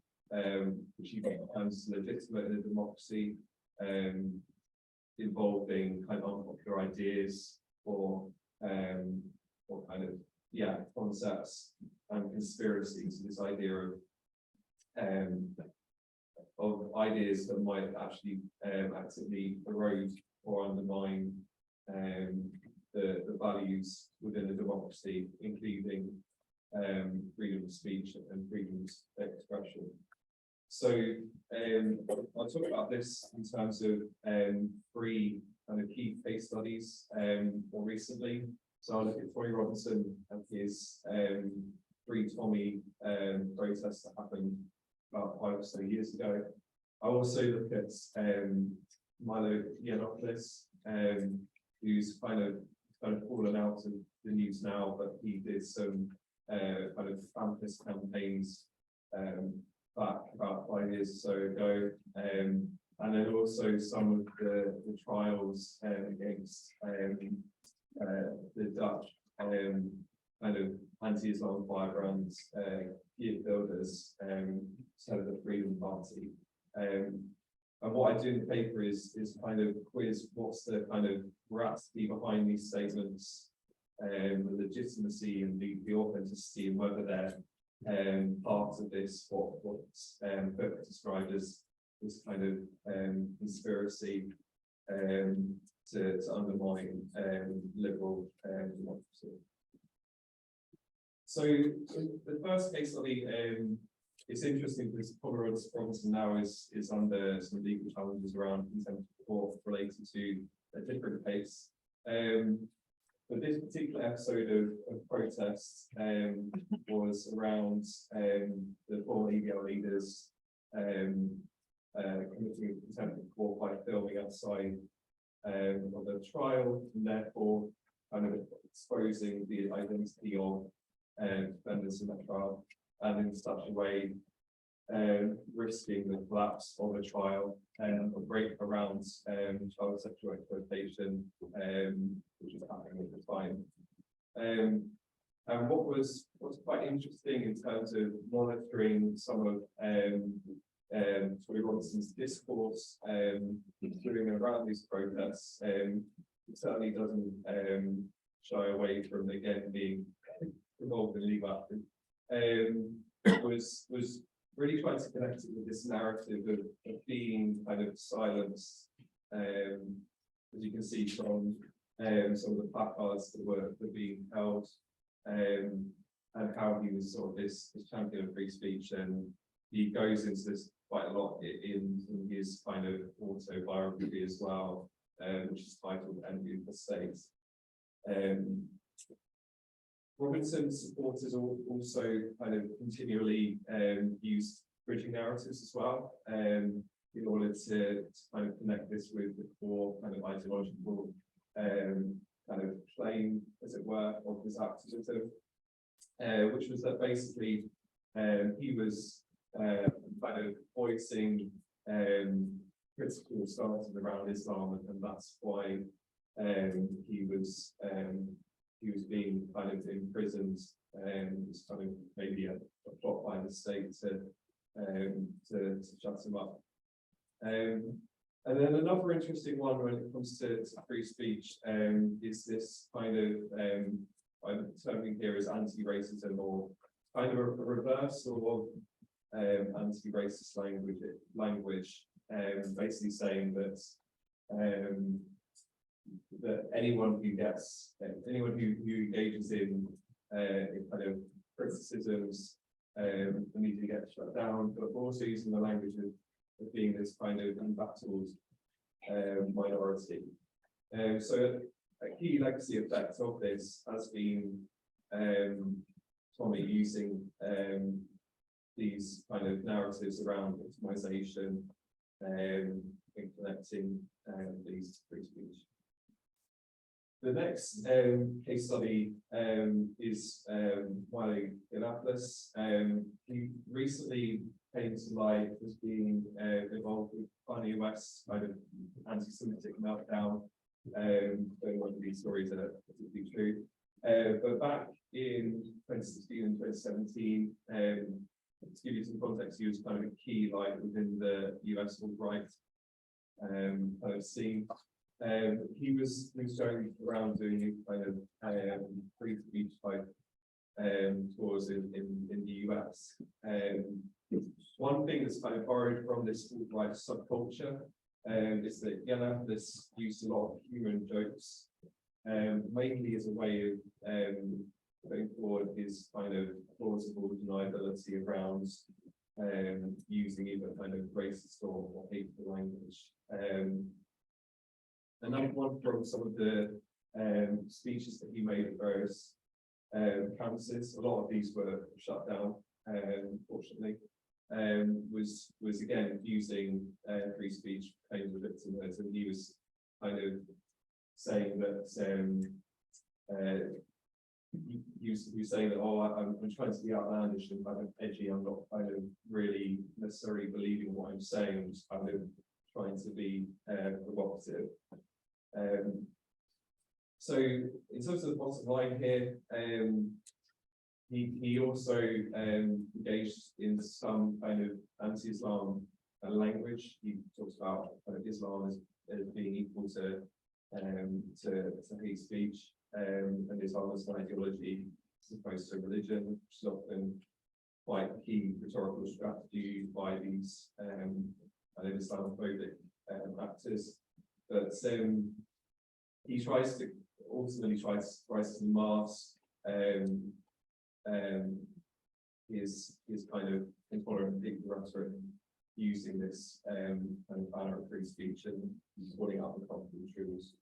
[SPEAKER 2] which he becomes legitimate in a democracy, involving kind of unpopular ideas or kind of concepts and conspiracies. This idea of ideas that might actually actively erode or undermine the values within a democracy, including freedom of speech and freedom of expression. So I'll talk about this in terms of three kind of key case studies more recently. So I'll look at Tommy Robinson and his Free Tommy protest that happened about 5 or so years ago. I also look at Milo Yiannopoulos, who's kind of fallen out of the news now, but he did some kind of campus campaigns back about 5 years or so ago, and then also some of the trials against the Dutch kind of anti-Islam firebrands, Geert Wilders, head of the Freedom Party. And what I do in the paper is kind of quiz what's the kind of veracity behind these statements, the legitimacy and the authenticity, and whether they're part of this what's described as this kind of conspiracy to undermine liberal democracy. So the first case study, it's interesting because Korolczuk Robinson now is under some legal challenges around contempt of court related to a different case. But this particular episode of protest was around the former EBL leaders committing contempt of court by filming outside of the trial, and therefore kind of exposing the identity of defendants in that trial, and in such a way risking the collapse of a trial and a break around child sexual exploitation, which is happening at the time. And what's quite interesting in terms of monitoring some of Tory Robinson's discourse during and around these protests, it certainly doesn't shy away from again being involved in legal action. Was really trying to connect it with this narrative of being kind of silenced, as you can see from some of the placards that were being held, and how he was sort of this champion of free speech, and he goes into this quite a lot in his kind of autobiography as well, which is titled Enemy of the State. Robinson's supporters also kind of continually used bridging narratives as well, in order to kind of connect this with the core kind of ideological kind of claim, as it were, of his activism, which was that basically he was kind of voicing critical stances around Islam, and that's why he was being kind of imprisoned, it's kind of maybe a plot by the state to shut him up. And then another interesting one when it comes to free speech is this kind of I'm terming here as anti-racism, or kind of a reversal of anti-racist language, basically saying that that anyone who engages in kind of criticisms immediately gets shut down, but also using the language of being this kind of embattled minority. So a key legacy effect of this has been Tommy using these kind of narratives around victimization and connecting these free speech. The next case study is Michał Galent. He recently came to light as being involved with Kanye West's kind of anti-Semitic meltdown. Don't know whether these stories are particularly true. But back in 2016 and 2017, to give you some context, he was kind of a key light within the US alt-right kind of scene. He was going around doing kind of free speech type tours in the US. One thing that's kind of borrowed from this alt-right subculture is that Galent used a lot of humor and jokes, mainly as a way of putting forward his kind of plausible deniability around using either kind of racist or hateful language. Another one from some of the speeches that he made at various campuses, a lot of these were shut down, unfortunately, was again using free speech claims of victimhood, and he was kind of saying that he was saying that, oh, I'm trying to be outlandish and kind of edgy, I'm not kind of really necessarily believing what I'm saying, I'm just kind of trying to be provocative. So in terms of the bottom line here, he also engaged in some kind of anti-Islam language. He talks about kind of Islam as being equal to hate speech, and Islam as an ideology as opposed to religion, which is often quite a key rhetorical strategy used by these kind of Islamophobic actors. But he tries to mask his kind of intolerant rhetoric using this kind of banner of free speech and calling out the conflict truths.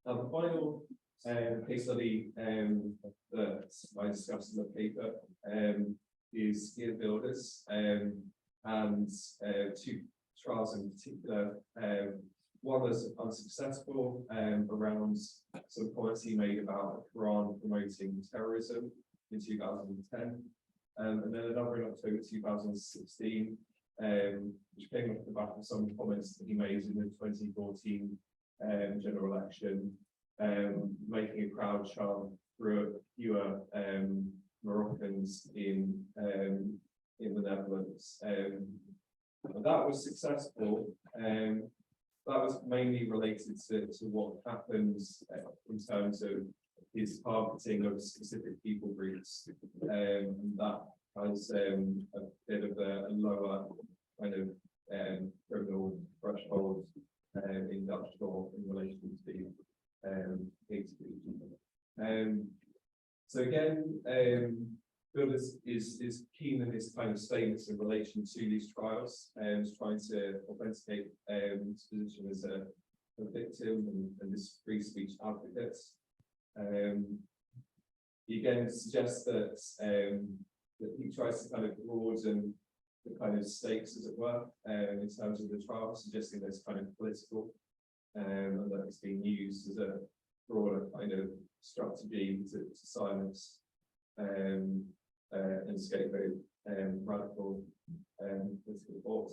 [SPEAKER 2] Now, the final case study that I discussed in the paper is gear builders, and two trials in particular. One was unsuccessful around some comments he made about the Quran promoting terrorism in 2010, and then another in October 2016, which came off the back of some comments that he made in the 2014 general election, making a crowd chant for fewer Moroccans in the Netherlands. And that was successful. That was mainly related to what happens in terms of his targeting of specific people groups. That has a bit of a lower kind of criminal threshold in Dutch law in relation to hate speech. So again, Builders is keen in his kind of statements in relation to these trials and trying to authenticate his position as a victim and this free speech advocate. He again suggests that that he tries to kind of broaden the kind of stakes, as it were, in terms of the trial, suggesting there's kind of political and that it's being used as a broader kind of strategy to silence and scapegoat radical political thought.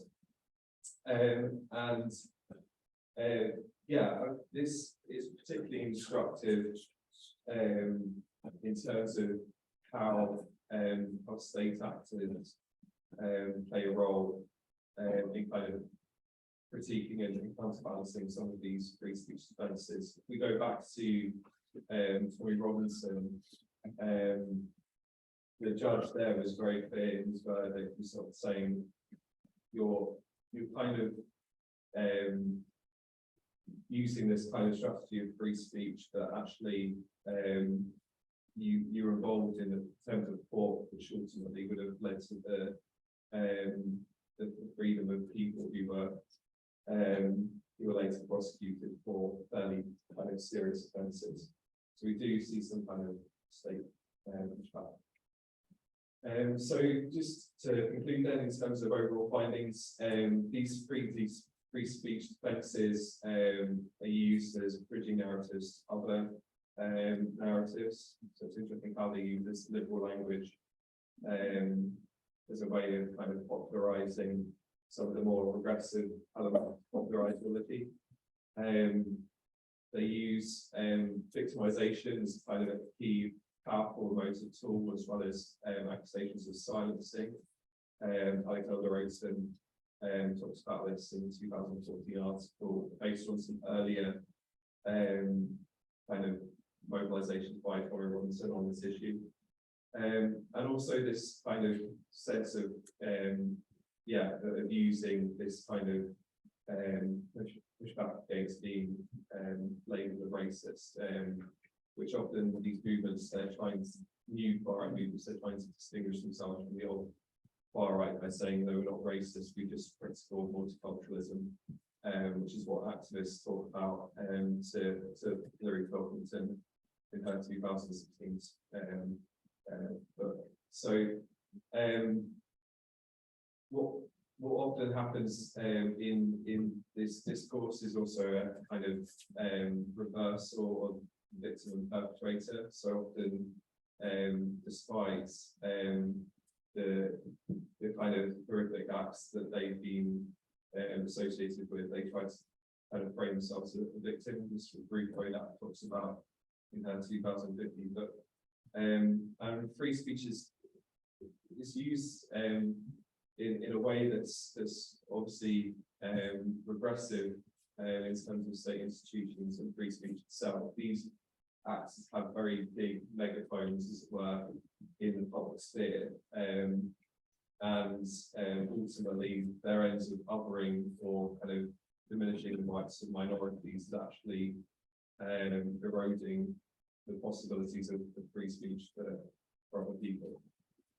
[SPEAKER 2] This is particularly instructive in terms of how state actors play a role in kind of critiquing and counterbalancing some of these free speech defences. If we go back to Tommy Robinson, the judge there was very clear in his verdict. He was sort of saying you're kind of using this kind of strategy of free speech that actually you're involved in the terms of court, which ultimately would have led to the freedom of people who were later prosecuted for fairly kind of serious offences. So we do see some kind of state pushback. So just to conclude then, in terms of overall findings, these free speech defences are used as bridging narratives to other narratives. So it's interesting how they use this liberal language as a way of kind of popularising some of the more progressive elements of popularizability. They use victimization as kind of a key powerful emotive tool, as well as accusations of silencing. Alexander Rosen talks about this in the 2014 article based on some earlier kind of mobilizations by Tommy Robinson on this issue. And also this kind of sense of of using this kind of pushback against being labelled a racist, which often these movements, new far-right movements, they're trying to distinguish themselves from the old far-right by saying, no, we're not racist, we just critical multiculturalism, which is what activists talk about to Hillary Clinton in her 2016 book. So what often happens in this discourse is also a kind of reversal of victim and perpetrator. So often, despite the kind of horrific acts that they've been associated with, they try to kind of frame themselves as a victim. This is a brief way that talks about in her 2015 book. And free speech is used in a way that's obviously regressive in terms of state institutions and free speech itself. These acts have very big megaphones, as it were, in the public sphere, and ultimately their ends of othering or kind of diminishing the rights of minorities is actually eroding the possibilities of free speech for other people.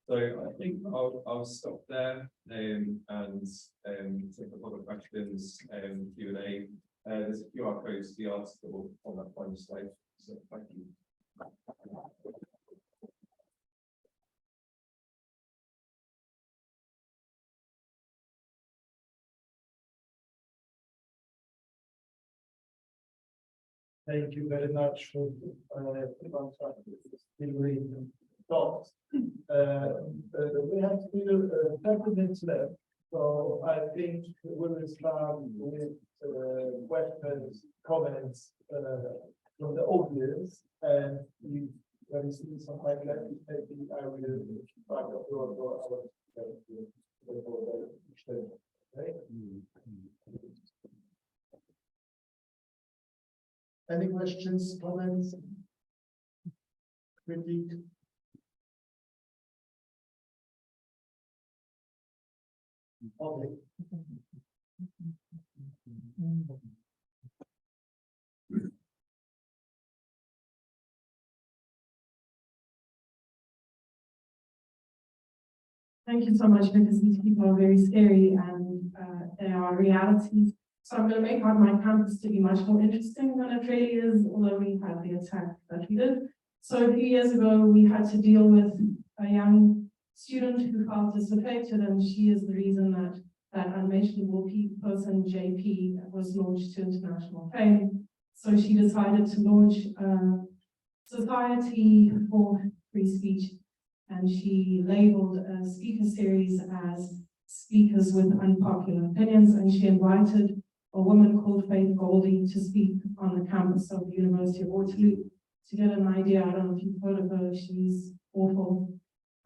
[SPEAKER 2] So I think I'll stop there and take a lot of questions and Q&A. There's a QR code to the article on that final slide. So thank you.
[SPEAKER 1] Thank you very much for thoughts. We have still 30 minutes left, so I think we will start with questions, comments from the audience, and if there is some time left, maybe I will back up for our extension. Okay? Any questions, comments, critique? Okay.
[SPEAKER 5] Thank you so much, because these people are very scary and they are realities. So I'm going to make out my campus to be much more interesting than it really is, although we had the attack that we did. So a few years ago, we had to deal with a young student who felt disaffected, and she is the reason that that unmentionable person, JP, was launched to international fame. So she decided to launch a society for free speech, and she labeled a speaker series as Speakers with Unpopular Opinions, and she invited a woman called Faith Goldie to speak on the campus of the University of Waterloo. To get an idea, I don't know if you've heard of her, she's awful.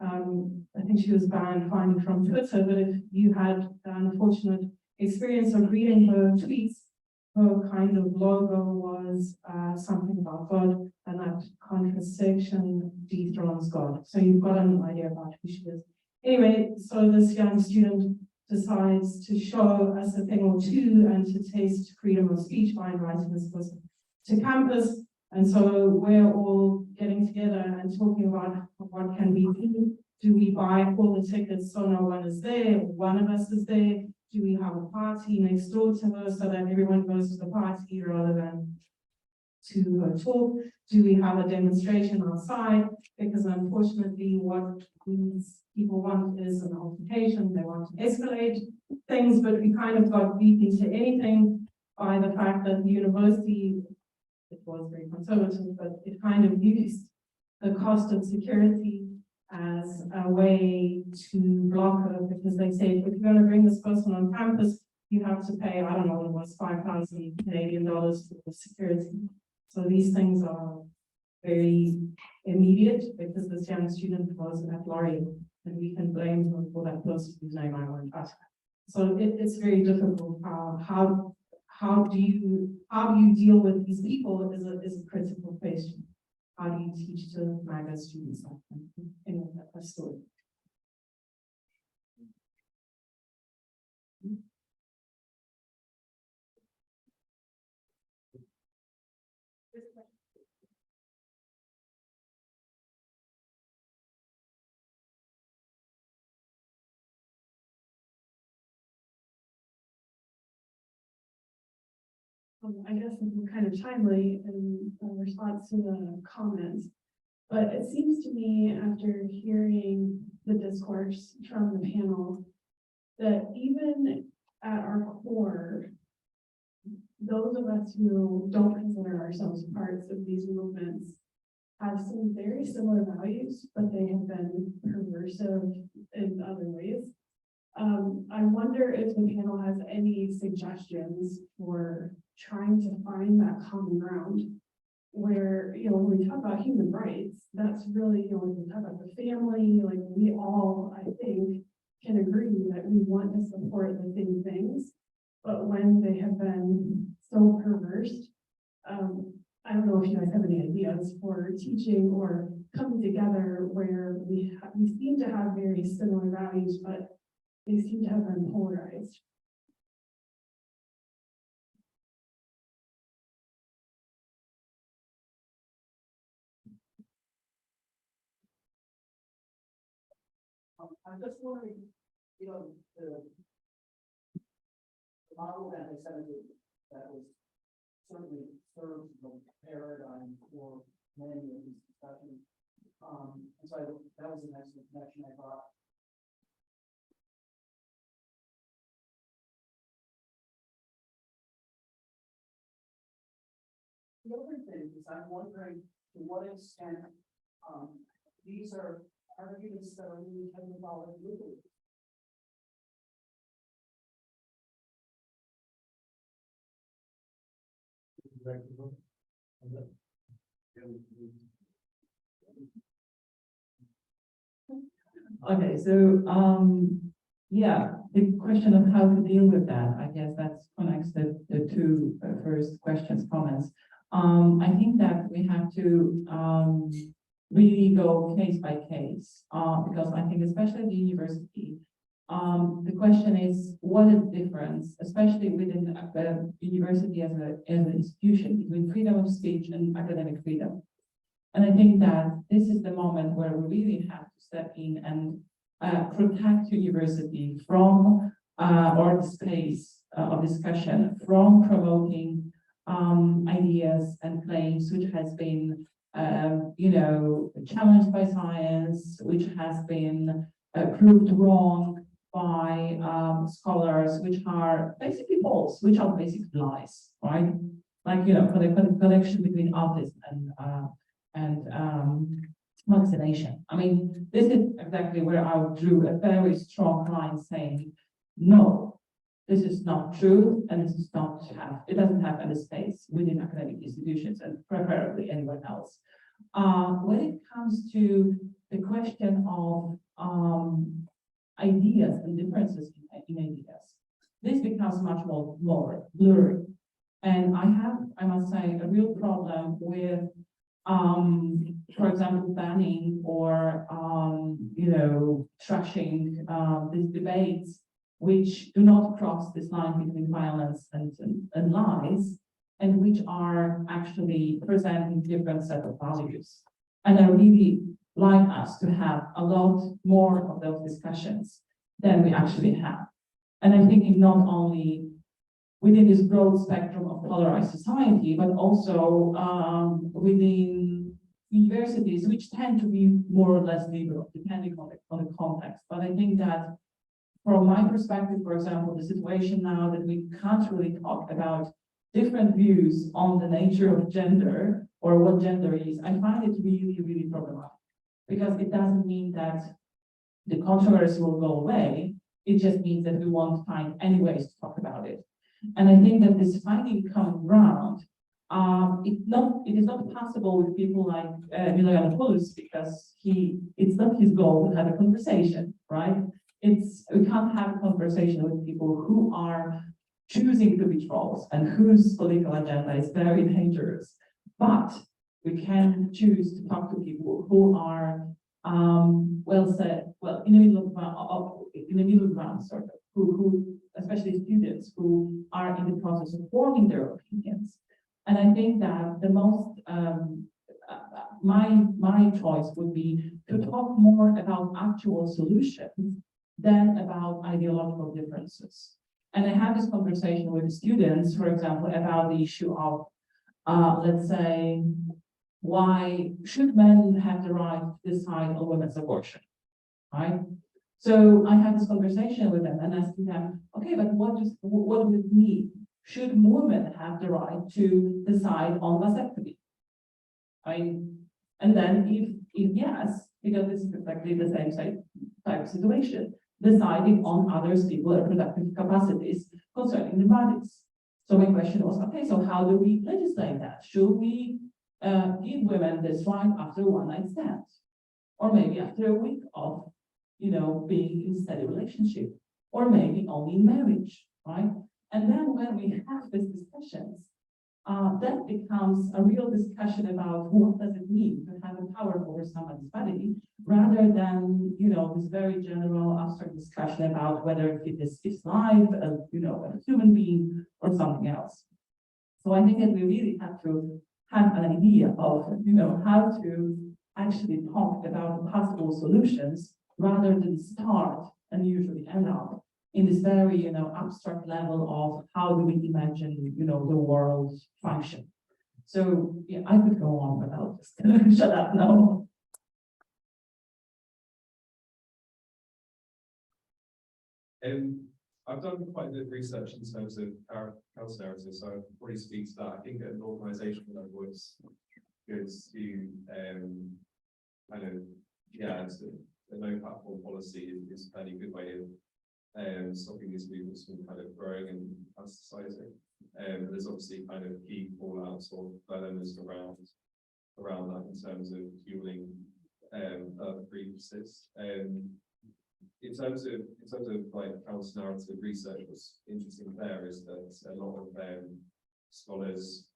[SPEAKER 5] I think she was banned finally from Twitter, but if you had the unfortunate experience of reading her tweets, her kind of logo was something about God, and that contrasection dethrones God. So you've got an idea about who she is. Anyway, so this young student decides to show us a thing or two and to taste freedom of speech by inviting this person to campus. And so we're all getting together and talking about what can we do. Do we buy all the tickets so no one is there? One of us is there. Do we have a party next door to her so that everyone goes to the party rather than to her talk? Do we have a demonstration outside? Because unfortunately, what these people want is an altercation. They want to escalate things, but we kind of got deep into anything by the fact that the university, it was very conservative, but it kind of used the cost of security as a way to block her, because they said, if you're going to bring this person on campus, you have to pay, I don't know, it was 5,000 Canadian dollars for the security. So these things are very immediate, because this young student was at Laurier, and we can blame her for that person whose name I won't ask. So it's very difficult. How do you deal with these people is a critical question. How do you teach to MAGA students like them? Anyway, that's a story. I guess I'm kind of timely in response to the comments, but it seems to me after hearing the discourse from the panel that even at our core, those of us who don't consider ourselves parts of these movements have some very similar values, but they have been perversive in other ways. I wonder if the panel has any suggestions for trying to find that common ground where, when we talk about human rights, that's really, when we talk about the family, like we all, I think, can agree that we want to support the same things, but when they have been so perverse, I don't know if you guys have any ideas for teaching or coming together where we seem to have very similar values, but they seem to have been polarized.
[SPEAKER 1] I'm just wondering, the model that they said that was certainly serves the paradigm for many of these discussions. And so that was an excellent connection, I thought. The other thing is I'm wondering to what extent these are arguments that are really kind of about legally.
[SPEAKER 6] Okay, so yeah, the question of how to deal with that, I guess that connects the two first questions, comments. I think that we have to really go case by case, because I think especially at the university, the question is what is the difference, especially within the university as an institution, between freedom of speech and academic freedom. And I think that this is the moment where we really have to step in and protect university from or the space of discussion from promoting ideas and claims which has been challenged by science, which has been proved wrong by scholars, which are basically false, which are basically lies, right? like, you know, for the connection between autism and vaccination. I mean, this is exactly where I drew a very strong line saying, no, this is not true, and this is not it doesn't have any space within academic institutions and preferably anywhere else. When it comes to the question of ideas and differences in ideas, this becomes much more blurry. And I must say, a real problem with, for example, banning or, you know, trashing these debates, which do not cross this line between violence and lies, and which are actually presenting different set of values. And I really like us to have a lot more of those discussions than we actually have. And I'm thinking not only within this broad spectrum of polarized society, but also within universities, which tend to be more or less liberal, depending on the context. But I think that from my perspective, for example, the situation now that we can't really talk about different views on the nature of gender or what gender is, I find it really, really problematic. Because it doesn't mean that the controversy will go away. It just means that we won't find any ways to talk about it. And I think that this finding common ground, it is not possible with people like Michał, because it's not his goal to have a conversation, right? We can't have a conversation with people who are choosing to be trolls and whose political agenda is very dangerous. But we can choose to talk to people who are in the middle ground, sort of, who especially students who are in the process of forming their opinions. And I think that the most my choice would be to talk more about actual solutions than about ideological differences. And I had this conversation with students, for example, about the issue of, let's say, why should men have the right to decide on women's abortion, right? So I had this conversation with them and asking them, okay, but what does it mean? Should women have the right to decide on vasectomy? And then if yes, because this is exactly the same type of situation, deciding on other people's reproductive capacities concerning their bodies. So my question was, okay, so how do we legislate that? Should we give women this right after a one-night stand? Or maybe after a week of, you know, being in a steady relationship? Or maybe only in marriage, right? And then when we have these discussions, that becomes a real discussion about what does it mean to have a power over someone's body, rather than, you know, this very general abstract discussion about whether it is life, you know, a human being or something else. So I think that we really have to have an idea of, you know, how to actually talk about possible solutions rather than start and usually end up in this very, you know, abstract level of how do we imagine, you know, the world function. So yeah, I could go on, but I'll just shut up now.
[SPEAKER 2] I've done quite a bit of research in terms of council narratives, so I probably speak to that. I think at an organisational level, it's good to kind of, yeah, the no platform policy is a fairly good way of stopping these movements from kind of growing and metastasizing. There's obviously kind of key fallouts or dilemmas around that in terms of fueling grievances. In terms of like council narrative research, what's interesting there is that a lot of scholars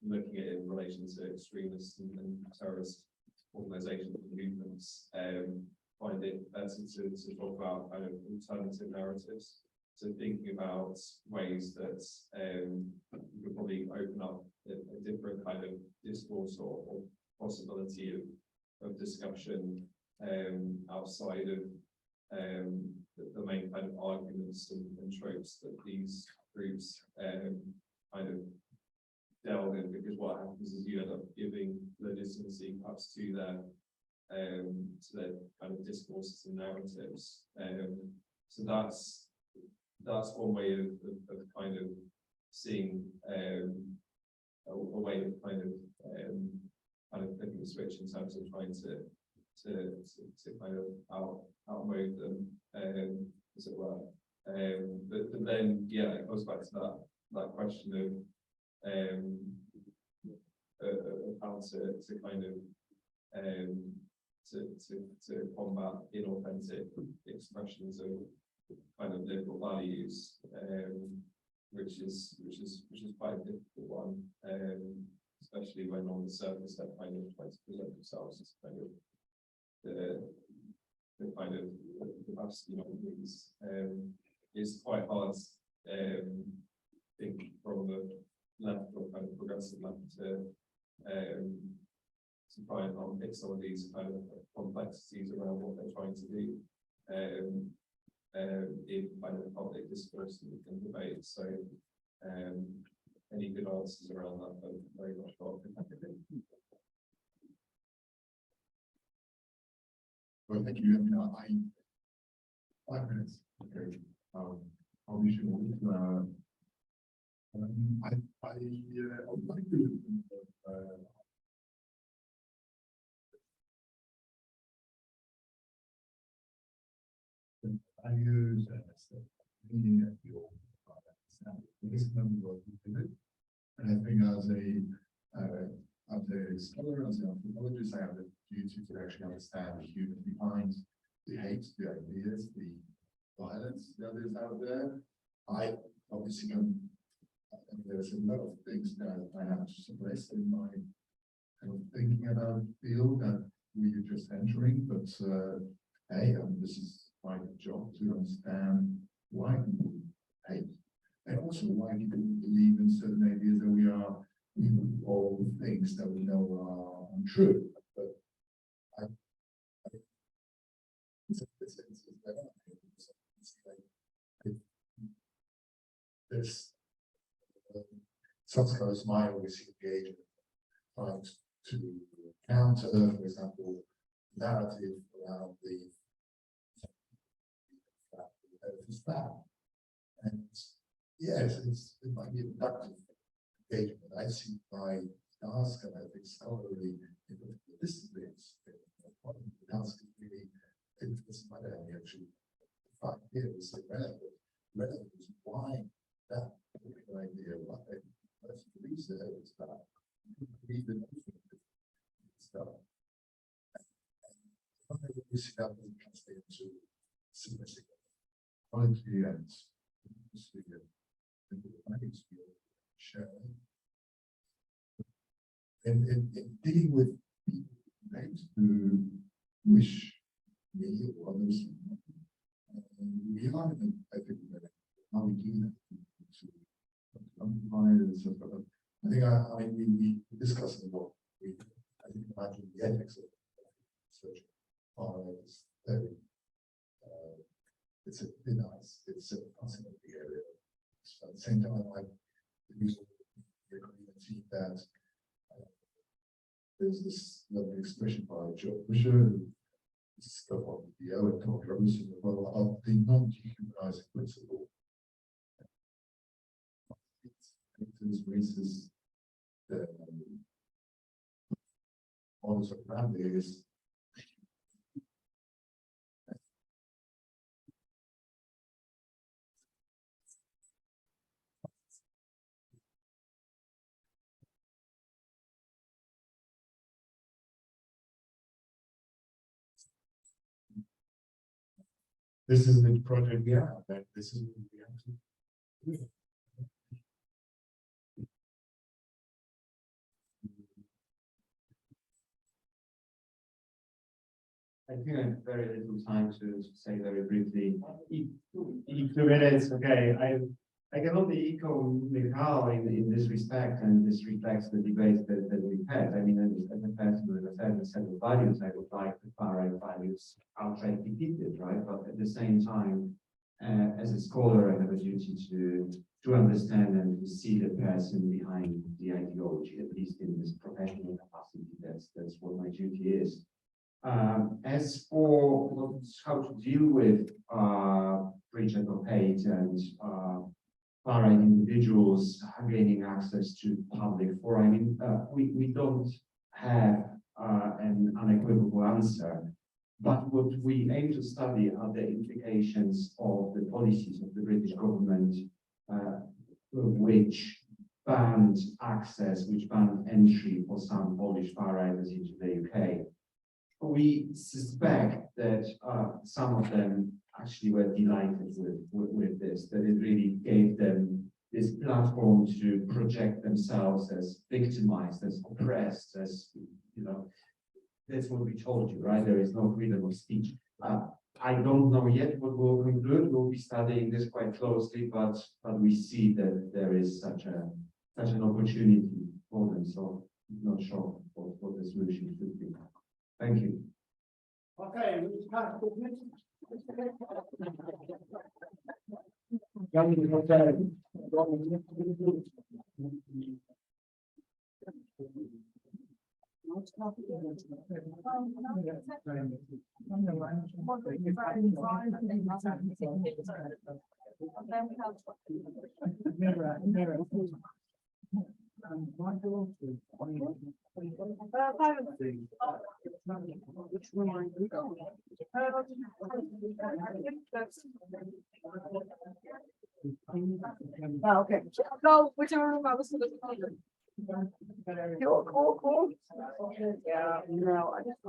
[SPEAKER 2] looking at it in relation to extremist and terrorist organizations and movements find it better to talk about kind of alternative narratives. So thinking about ways that you could probably open up a different kind of discourse or possibility of discussion outside of the main kind of arguments and tropes that these groups kind of delve in, because what happens is you end up giving legitimacy perhaps to their kind of discourses and narratives. So that's one way of kind of seeing a way of kind of flipping the switch in terms of trying to kind of outmode them, as it were. But then, yeah, it goes back to that question of how to kind of to combat inauthentic expressions of kind of liberal values, which is quite a difficult one, especially when on the surface they kind of try to present themselves as kind of the kind of the capacity is quite hard. I think from the left or kind of progressive left to try and unpick some of these kind of complexities around what they're trying to do in kind of public discourse and debate. So any good answers around that are very much welcome.
[SPEAKER 3] Well, thank you. I mean, 5 minutes. Okay. I'll be sure. I would like to values and meaning of your and I think as a scholar, as an anthropologist, I have the duty to actually understand the human behind the hate, the ideas, the violence that is out there. I obviously there's a lot of things that I have to suppress in my kind of thinking about the field that we are just entering, but hey, this is my job to understand why people hate, and also why people believe in certain ideas that we are, all things that we know are untrue. But there's some scholars might always engage in trying to counter, for example, narrative around the that. And yes, it might be a productive engagement. I see my task, and I think scholarly in the disciplines, one of the tasks is really, it doesn't matter how you actually find here is the relevant is why that particular idea, what they believes that it was that. Read the stuff. And you see that we translate into simplicity. Quality and in dealing with people who wish me or others, we are in a, I think, how we do that to amplify this. I think I mean we discussed a lot. I think imagine the ethics of research is very it's a nice, it's a fascinating area. So at the same time, I agree that there's this lovely expression by Joe Busher, stuff on the and Tom Robinson as well, of the non-dehumanizing principle. It raises the models of family is this is the project we have, that this is what we have to do.
[SPEAKER 2] I think I have very little time to say very briefly. 2 minutes, okay. I can only echo Michał in this respect, and this reflects the debate that we've had. I mean, as a person with a certain set of values, I would like the far-right values outright defeated, right? But at the same time, as a scholar, I have a duty to understand and to see the person behind the ideology, at least in this professional capacity. That's what my duty is. As for how to deal with preaching of hate and far-right individuals gaining access to public fora. I mean, we don't have an unequivocal answer, but what we aim to study are the implications of the policies of the British government, which banned access, which banned entry for some Polish far-righters into the UK. We suspect that some of them actually were delighted with this, that it really gave them this platform to project themselves as victimized, as oppressed, as, you know, that's what we told you, right? There is no freedom of speech. I don't know yet what we'll conclude. We'll be studying this quite closely, but we see that there is such an opportunity for them. So I'm not sure what the solution should be. Thank you.
[SPEAKER 1] Okay, we start with
[SPEAKER 7] Okay. No, whichever room I was in. Cool. Yeah, no, I just.